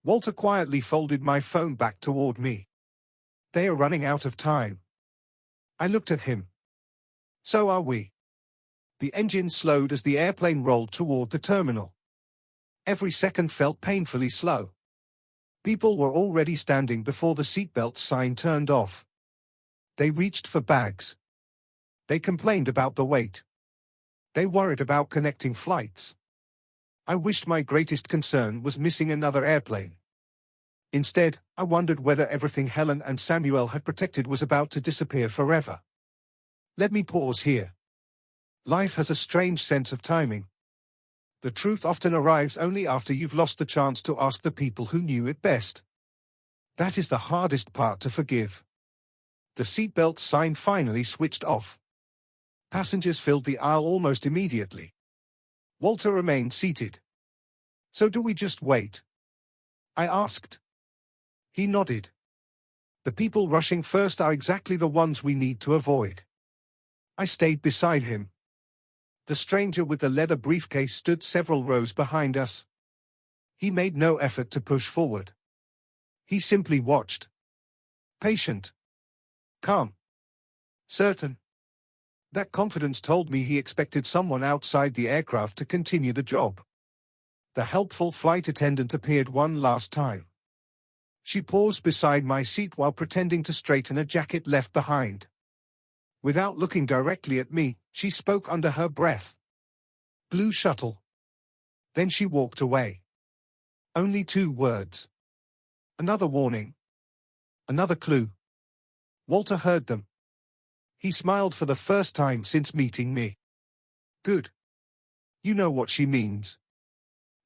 Walter quietly folded my phone back toward me. They are running out of time. I looked at him. So are we. The engine slowed as the airplane rolled toward the terminal. Every second felt painfully slow. People were already standing before the seatbelt sign turned off. They reached for bags. They complained about the wait. They worried about connecting flights. I wished my greatest concern was missing another airplane. Instead, I wondered whether everything Helen and Samuel had protected was about to disappear forever. Let me pause here. Life has a strange sense of timing. The truth often arrives only after you've lost the chance to ask the people who knew it best. That is the hardest part to forgive. The seatbelt sign finally switched off. Passengers filled the aisle almost immediately. Walter remained seated. So do we just wait? I asked. He nodded. The people rushing first are exactly the ones we need to avoid. I stayed beside him. The stranger with the leather briefcase stood several rows behind us. He made no effort to push forward. He simply watched. Patient. Calm. Certain. That confidence told me he expected someone outside the aircraft to continue the job. The helpful flight attendant appeared one last time. She paused beside my seat while pretending to straighten a jacket left behind. Without looking directly at me, she spoke under her breath. "Blue shuttle." Then she walked away. Only 2 words. Another warning. Another clue. Walter heard them. He smiled for the first time since meeting me. "Good. You know what she means."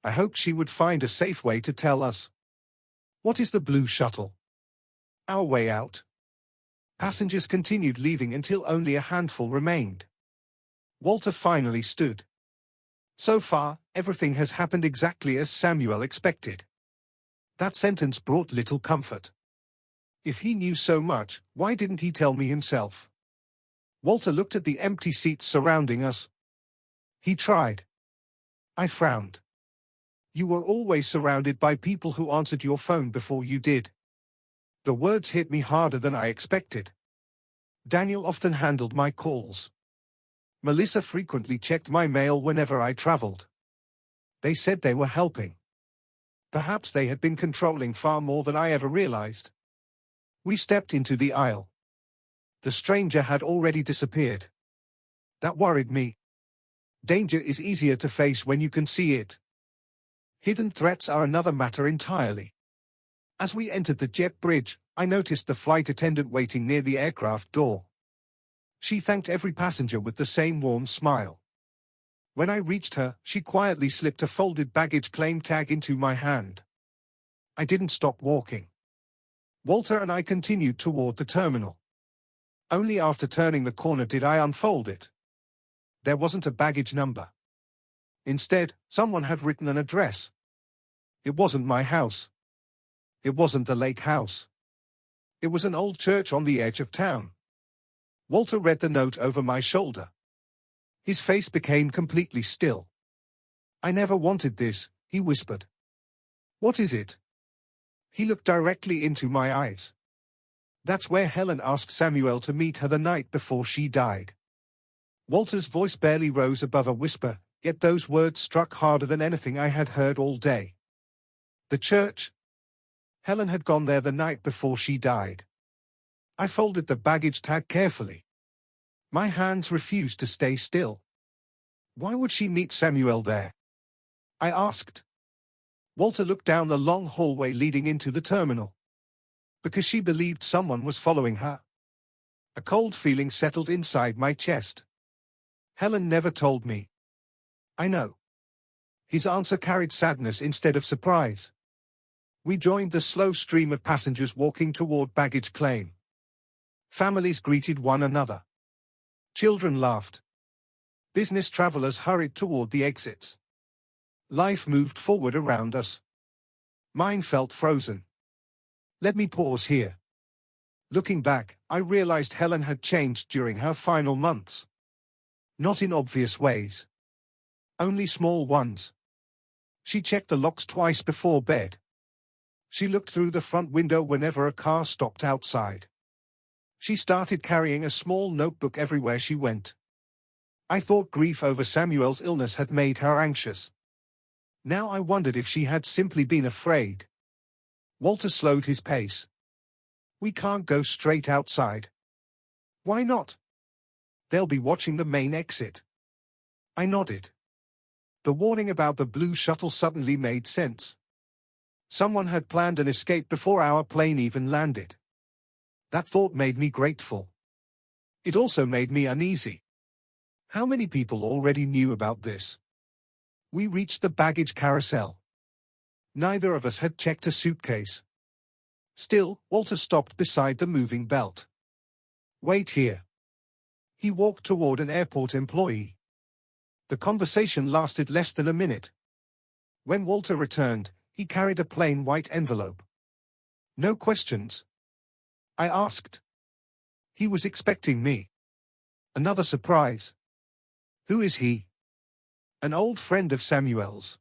I hoped she would find a safe way to tell us. "What is the blue shuttle?" "Our way out." Passengers continued leaving until only a handful remained. Walter finally stood. "So far, everything has happened exactly as Samuel expected." That sentence brought little comfort. If he knew so much, why didn't he tell me himself? Walter looked at the empty seats surrounding us. He tried. I frowned. "You were always surrounded by people who answered your phone before you did." The words hit me harder than I expected. Daniel often handled my calls. Melissa frequently checked my mail whenever I traveled. They said they were helping. Perhaps they had been controlling far more than I ever realized. We stepped into the aisle. The stranger had already disappeared. That worried me. Danger is easier to face when you can see it. Hidden threats are another matter entirely. As we entered the jet bridge, I noticed the flight attendant waiting near the aircraft door. She thanked every passenger with the same warm smile. When I reached her, she quietly slipped a folded baggage claim tag into my hand. I didn't stop walking. Walter and I continued toward the terminal. Only after turning the corner did I unfold it. There wasn't a baggage number. Instead, someone had written an address. It wasn't my house. It wasn't the lake house. It was an old church on the edge of town. Walter read the note over my shoulder. His face became completely still. "I never wanted this," he whispered. "What is it?" He looked directly into my eyes. "That's where Helen asked Samuel to meet her the night before she died." Walter's voice barely rose above a whisper, yet those words struck harder than anything I had heard all day. The church? Helen had gone there the night before she died. I folded the baggage tag carefully. My hands refused to stay still. Why would she meet Samuel there? I asked. Walter looked down the long hallway leading into the terminal. Because she believed someone was following her. A cold feeling settled inside my chest. Helen never told me. I know. His answer carried sadness instead of surprise. We joined the slow stream of passengers walking toward baggage claim. Families greeted one another. Children laughed. Business travelers hurried toward the exits. Life moved forward around us. Mine felt frozen. Let me pause here. Looking back, I realized Helen had changed during her final months. Not in obvious ways. Only small ones. She checked the locks twice before bed. She looked through the front window whenever a car stopped outside. She started carrying a small notebook everywhere she went. I thought grief over Samuel's illness had made her anxious. Now I wondered if she had simply been afraid. Walter slowed his pace. We can't go straight outside. Why not? They'll be watching the main exit. I nodded. The warning about the blue shuttle suddenly made sense. Someone had planned an escape before our plane even landed. That thought made me grateful. It also made me uneasy. How many people already knew about this? We reached the baggage carousel. Neither of us had checked a suitcase. Still, Walter stopped beside the moving belt. Wait here. He walked toward an airport employee. The conversation lasted less than a minute. When Walter returned, he carried a plain white envelope. No questions. I asked. He was expecting me. Another surprise. Who is he? An old friend of Samuel's.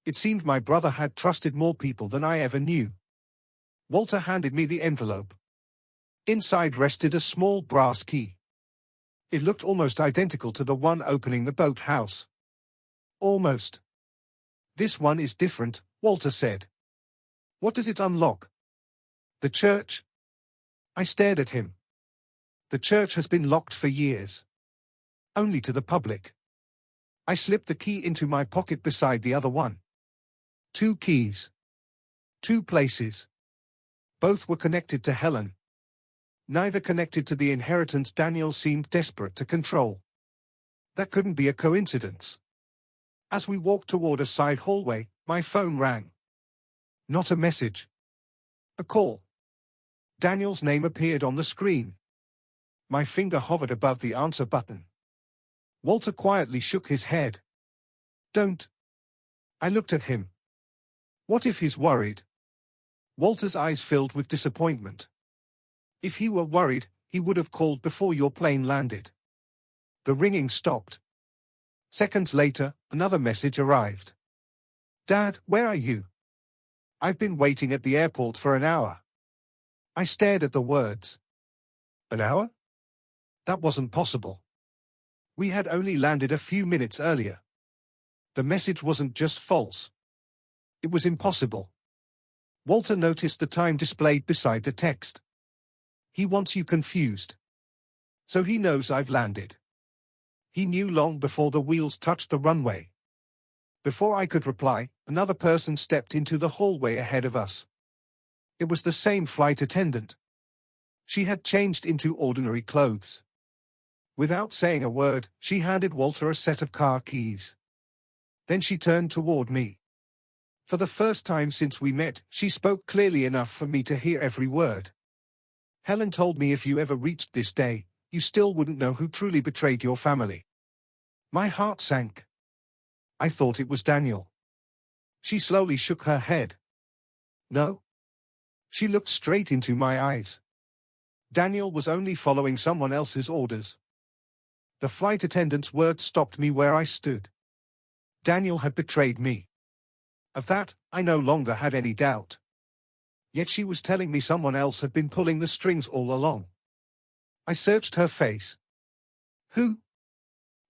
It seemed my brother had trusted more people than I ever knew. Walter handed me the envelope. Inside rested a small brass key. It looked almost identical to the one opening the boathouse. Almost. This one is different, Walter said. What does it unlock? The church? I stared at him. The church has been locked for years. Only to the public. I slipped the key into my pocket beside the other one. 2 keys. 2 places. Both were connected to Helen. Neither connected to the inheritance Daniel seemed desperate to control. That couldn't be a coincidence. As we walked toward a side hallway, my phone rang. Not a message. A call. Daniel's name appeared on the screen. My finger hovered above the answer button. Walter quietly shook his head. Don't. I looked at him. What if he's worried? Walter's eyes filled with disappointment. If he were worried, he would have called before your plane landed. The ringing stopped. Seconds later, another message arrived. Dad, where are you? I've been waiting at the airport for an hour. I stared at the words. An hour? That wasn't possible. We had only landed a few minutes earlier. The message wasn't just false. It was impossible. Walter noticed the time displayed beside the text. He wants you confused. So he knows I've landed. He knew long before the wheels touched the runway. Before I could reply, another person stepped into the hallway ahead of us. It was the same flight attendant. She had changed into ordinary clothes. Without saying a word, she handed Walter a set of car keys. Then she turned toward me. For the first time since we met, she spoke clearly enough for me to hear every word. Helen told me if you ever reached this day, you still wouldn't know who truly betrayed your family. My heart sank. I thought it was Daniel. She slowly shook her head. No. She looked straight into my eyes. Daniel was only following someone else's orders. The flight attendant's words stopped me where I stood. Daniel had betrayed me. Of that, I no longer had any doubt. Yet she was telling me someone else had been pulling the strings all along. I searched her face. Who?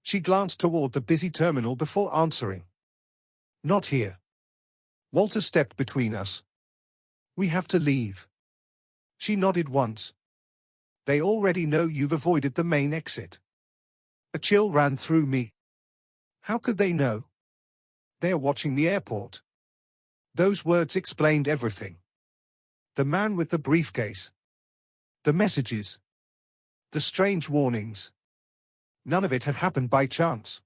She glanced toward the busy terminal before answering. Not here. Walter stepped between us. We have to leave. She nodded once. They already know you've avoided the main exit. A chill ran through me. How could they know? They're watching the airport. Those words explained everything. The man with the briefcase. The messages. The strange warnings. None of it had happened by chance.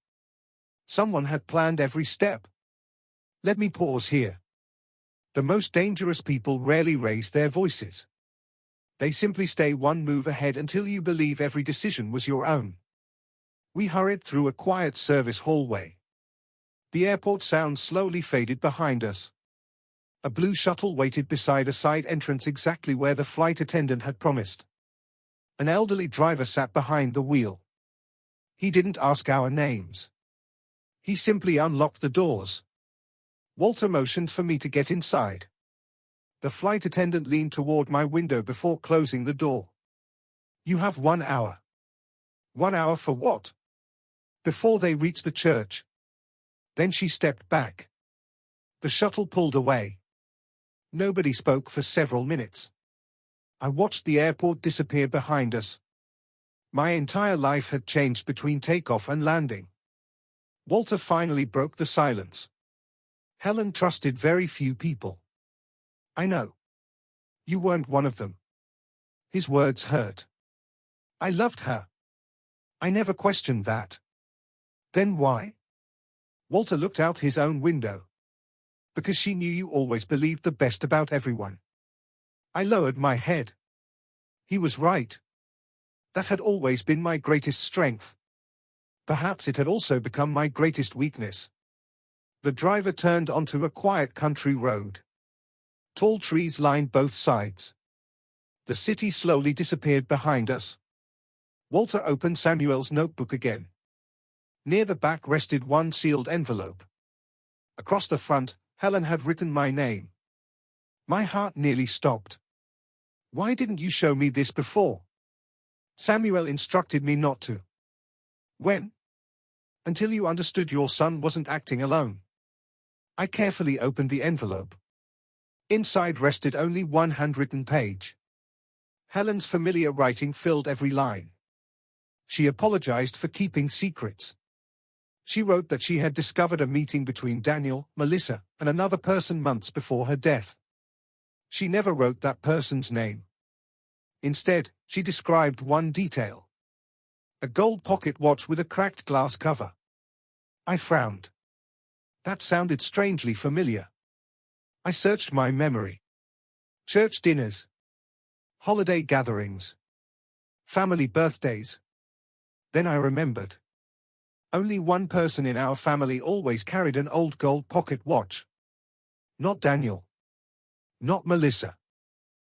Someone had planned every step. Let me pause here. The most dangerous people rarely raise their voices. They simply stay one move ahead until you believe every decision was your own. We hurried through a quiet service hallway. The airport sound slowly faded behind us. A blue shuttle waited beside a side entrance exactly where the flight attendant had promised. An elderly driver sat behind the wheel. He didn't ask our names. He simply unlocked the doors. Walter motioned for me to get inside. The flight attendant leaned toward my window before closing the door. You have 1 hour. 1 hour for what? Before they reach the church. Then she stepped back. The shuttle pulled away. Nobody spoke for several minutes. I watched the airport disappear behind us. My entire life had changed between takeoff and landing. Walter finally broke the silence. Helen trusted very few people. I know. You weren't one of them. His words hurt. I loved her. I never questioned that. Then why? Walter looked out his own window. Because she knew you always believed the best about everyone. I lowered my head. He was right. That had always been my greatest strength. Perhaps it had also become my greatest weakness. The driver turned onto a quiet country road. Tall trees lined both sides. The city slowly disappeared behind us. Walter opened Samuel's notebook again. Near the back rested one sealed envelope. Across the front, Helen had written my name. My heart nearly stopped. Why didn't you show me this before? Samuel instructed me not to. When? Until you understood your son wasn't acting alone. I carefully opened the envelope. Inside rested only one handwritten page. Helen's familiar writing filled every line. She apologized for keeping secrets. She wrote that she had discovered a meeting between Daniel, Melissa, and another person months before her death. She never wrote that person's name. Instead, she described one detail: a gold pocket watch with a cracked glass cover. I frowned. That sounded strangely familiar. I searched my memory. Church dinners. Holiday gatherings. Family birthdays. Then I remembered. Only one person in our family always carried an old gold pocket watch. Not Daniel. Not Melissa.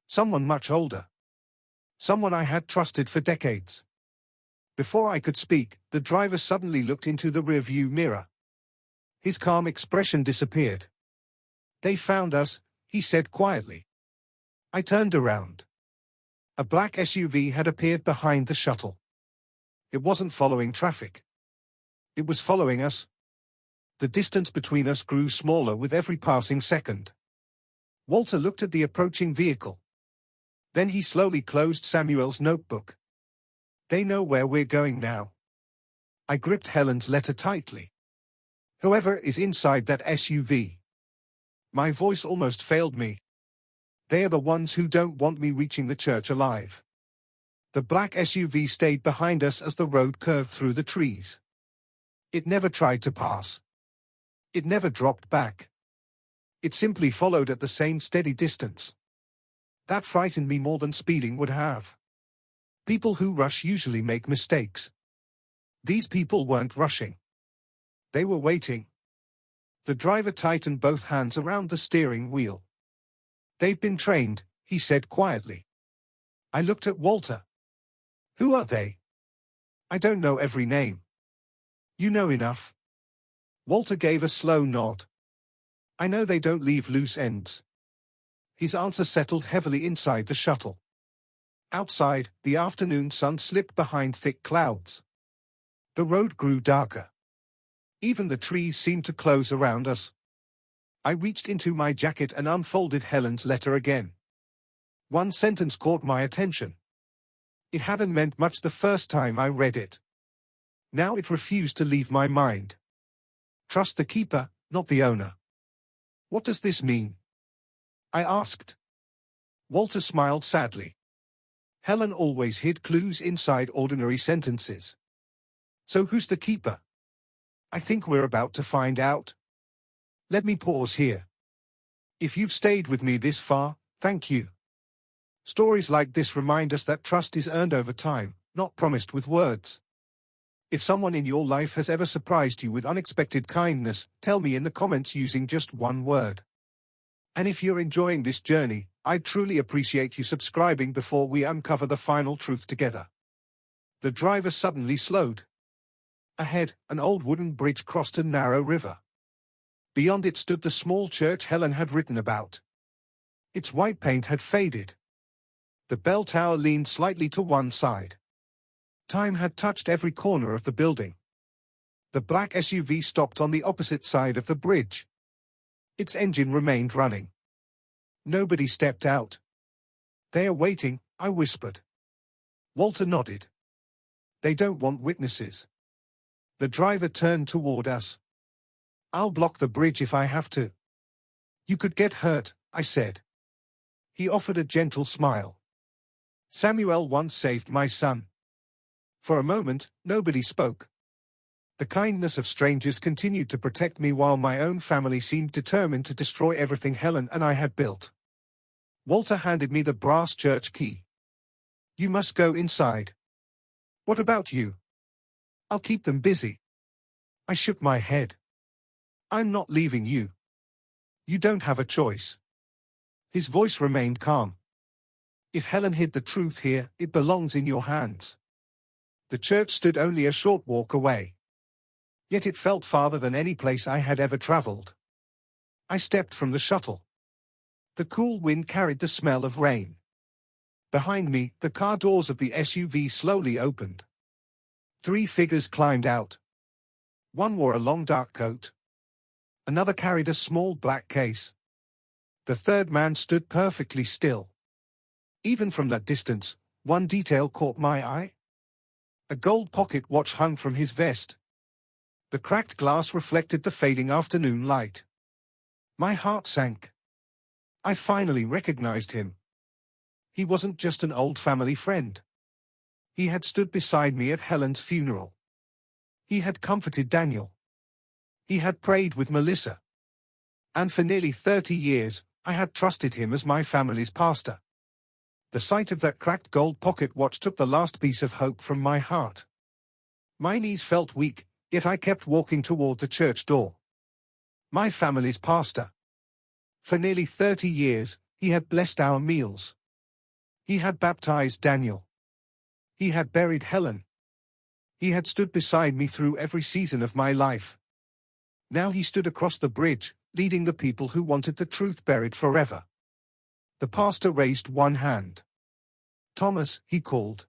Someone much older. Someone I had trusted for decades. Before I could speak, the driver suddenly looked into the rearview mirror. His calm expression disappeared. "They found us," he said quietly. I turned around. A black SUV had appeared behind the shuttle. It wasn't following traffic. It was following us. The distance between us grew smaller with every passing second. Walter looked at the approaching vehicle. Then he slowly closed Samuel's notebook. "They know where we're going now." I gripped Helen's letter tightly. "Whoever is inside that SUV." My voice almost failed me. "They are the ones who don't want me reaching the church alive." The black SUV stayed behind us as the road curved through the trees. It never tried to pass. It never dropped back. It simply followed at the same steady distance. That frightened me more than speeding would have. People who rush usually make mistakes. These people weren't rushing. They were waiting. The driver tightened both hands around the steering wheel. "They've been trained," he said quietly. I looked at Walter. "Who are they?" "I don't know every name." "You know enough." Walter gave a slow nod. "I know they don't leave loose ends." His answer settled heavily inside the shuttle. Outside, the afternoon sun slipped behind thick clouds. The road grew darker. Even the trees seemed to close around us. I reached into my jacket and unfolded Helen's letter again. One sentence caught my attention. It hadn't meant much the first time I read it. Now it refused to leave my mind. "Trust the keeper, not the owner." "What does this mean?" I asked. Walter smiled sadly. Helen always hid clues inside ordinary sentences. "So who's the keeper?" "I think we're about to find out." Let me pause here. If you've stayed with me this far, thank you. Stories like this remind us that trust is earned over time, not promised with words. If someone in your life has ever surprised you with unexpected kindness, tell me in the comments using just one word. And if you're enjoying this journey, I'd truly appreciate you subscribing before we uncover the final truth together. The driver suddenly slowed. Ahead, an old wooden bridge crossed a narrow river. Beyond it stood the small church Helen had written about. Its white paint had faded. The bell tower leaned slightly to one side. Time had touched every corner of the building. The black SUV stopped on the opposite side of the bridge. Its engine remained running. Nobody stepped out. "They are waiting," I whispered. Walter nodded. "They don't want witnesses." The driver turned toward us. "I'll block the bridge if I have to." "You could get hurt," I said. He offered a gentle smile. "Samuel once saved my son." For a moment, nobody spoke. The kindness of strangers continued to protect me while my own family seemed determined to destroy everything Helen and I had built. Walter handed me the brass church key. "You must go inside." "What about you?" "I'll keep them busy." I shook my head. "I'm not leaving you. You don't have a choice." His voice remained calm. "If Helen hid the truth here, it belongs in your hands." The church stood only a short walk away. Yet it felt farther than any place I had ever traveled. I stepped from the shuttle. The cool wind carried the smell of rain. Behind me, the car doors of the SUV slowly opened. 3 figures climbed out. One wore a long dark coat. Another carried a small black case. The third man stood perfectly still. Even from that distance, one detail caught my eye. A gold pocket watch hung from his vest. The cracked glass reflected the fading afternoon light. My heart sank. I finally recognized him. He wasn't just an old family friend. He had stood beside me at Helen's funeral. He had comforted Daniel. He had prayed with Melissa. And for nearly 30 years, I had trusted him as my family's pastor. The sight of that cracked gold pocket watch took the last piece of hope from my heart. My knees felt weak, yet I kept walking toward the church door. My family's pastor. For nearly 30 years, he had blessed our meals. He had baptized Daniel. He had buried Helen. He had stood beside me through every season of my life. Now he stood across the bridge, leading the people who wanted the truth buried forever. The pastor raised one hand. "Thomas," he called.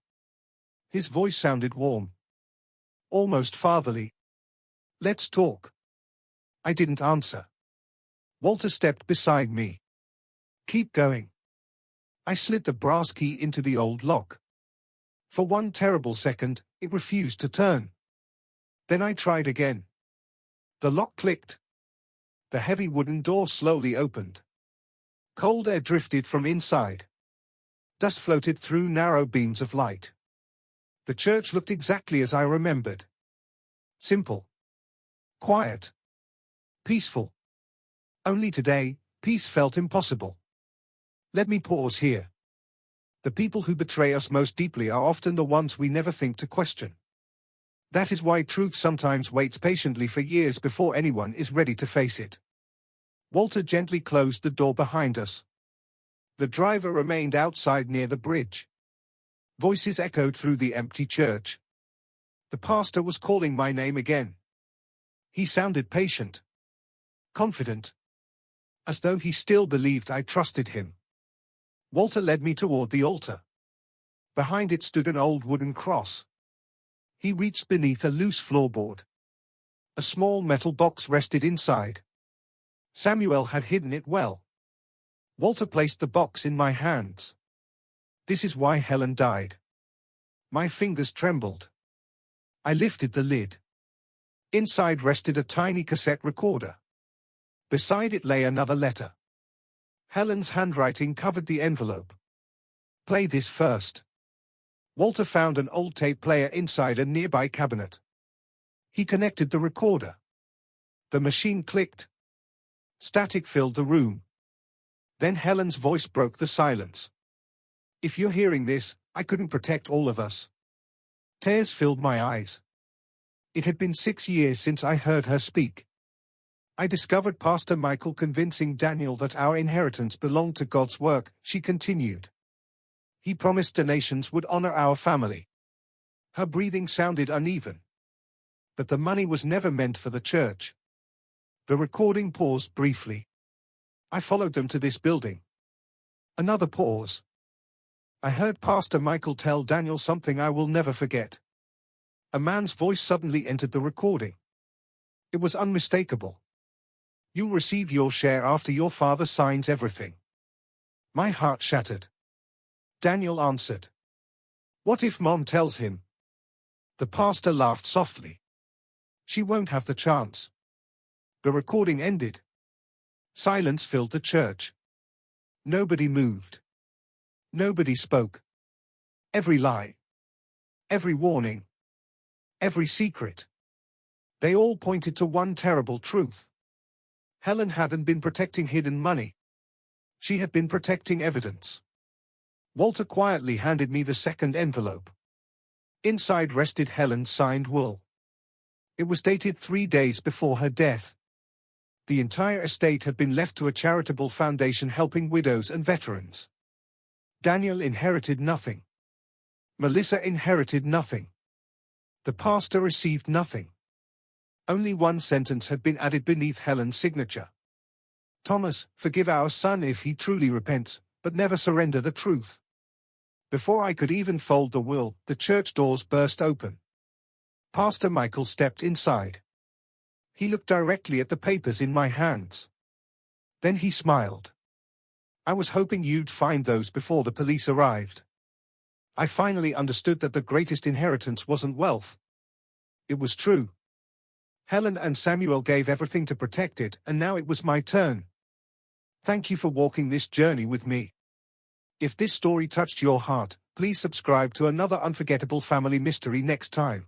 His voice sounded warm. Almost fatherly. "Let's talk." I didn't answer. Walter stepped beside me. "Keep going." I slid the brass key into the old lock. For one terrible second, it refused to turn. Then I tried again. The lock clicked. The heavy wooden door slowly opened. Cold air drifted from inside. Dust floated through narrow beams of light. The church looked exactly as I remembered. Simple. Quiet. Peaceful. Only today, peace felt impossible. Let me pause here. The people who betray us most deeply are often the ones we never think to question. That is why truth sometimes waits patiently for years before anyone is ready to face it. Walter gently closed the door behind us. The driver remained outside near the bridge. Voices echoed through the empty church. The pastor was calling my name again. He sounded patient. Confident. As though he still believed I trusted him. Walter led me toward the altar. Behind it stood an old wooden cross. He reached beneath a loose floorboard. A small metal box rested inside. Samuel had hidden it well. Walter placed the box in my hands. "This is why Helen died." My fingers trembled. I lifted the lid. Inside rested a tiny cassette recorder. Beside it lay another letter. Helen's handwriting covered the envelope. "Play this first." Walter found an old tape player inside a nearby cabinet. He connected the recorder. The machine clicked. Static filled the room. Then Helen's voice broke the silence. "If you're hearing this, I couldn't protect all of us." Tears filled my eyes. It had been 6 years since I heard her speak. I discovered Pastor Michael convincing Daniel that our inheritance belonged to God's work, she continued. He promised donations would honor our family. Her breathing sounded uneven. But the money was never meant for the church. The recording paused briefly. I followed them to this building. Another pause. I heard Pastor Michael tell Daniel something I will never forget. A man's voice suddenly entered the recording. It was unmistakable. "You'll receive your share after your father signs everything." My heart shattered. Daniel answered. "What if Mom tells him?" The pastor laughed softly. "She won't have the chance." The recording ended. Silence filled the church. Nobody moved. Nobody spoke. Every lie. Every warning. Every secret. They all pointed to one terrible truth. Helen hadn't been protecting hidden money. She had been protecting evidence. Walter quietly handed me the second envelope. Inside rested Helen's signed will. It was dated 3 days before her death. The entire estate had been left to a charitable foundation helping widows and veterans. Daniel inherited nothing. Melissa inherited nothing. The pastor received nothing. Only one sentence had been added beneath Helen's signature. "Thomas, forgive our son if he truly repents, but never surrender the truth." Before I could even fold the will, the church doors burst open. Pastor Michael stepped inside. He looked directly at the papers in my hands. Then he smiled. I was hoping you'd find those before the police arrived. I finally understood that the greatest inheritance wasn't wealth. It was true. Helen and Samuel gave everything to protect it, and now it was my turn. Thank you for walking this journey with me. If this story touched your heart, please subscribe to another unforgettable family mystery next time.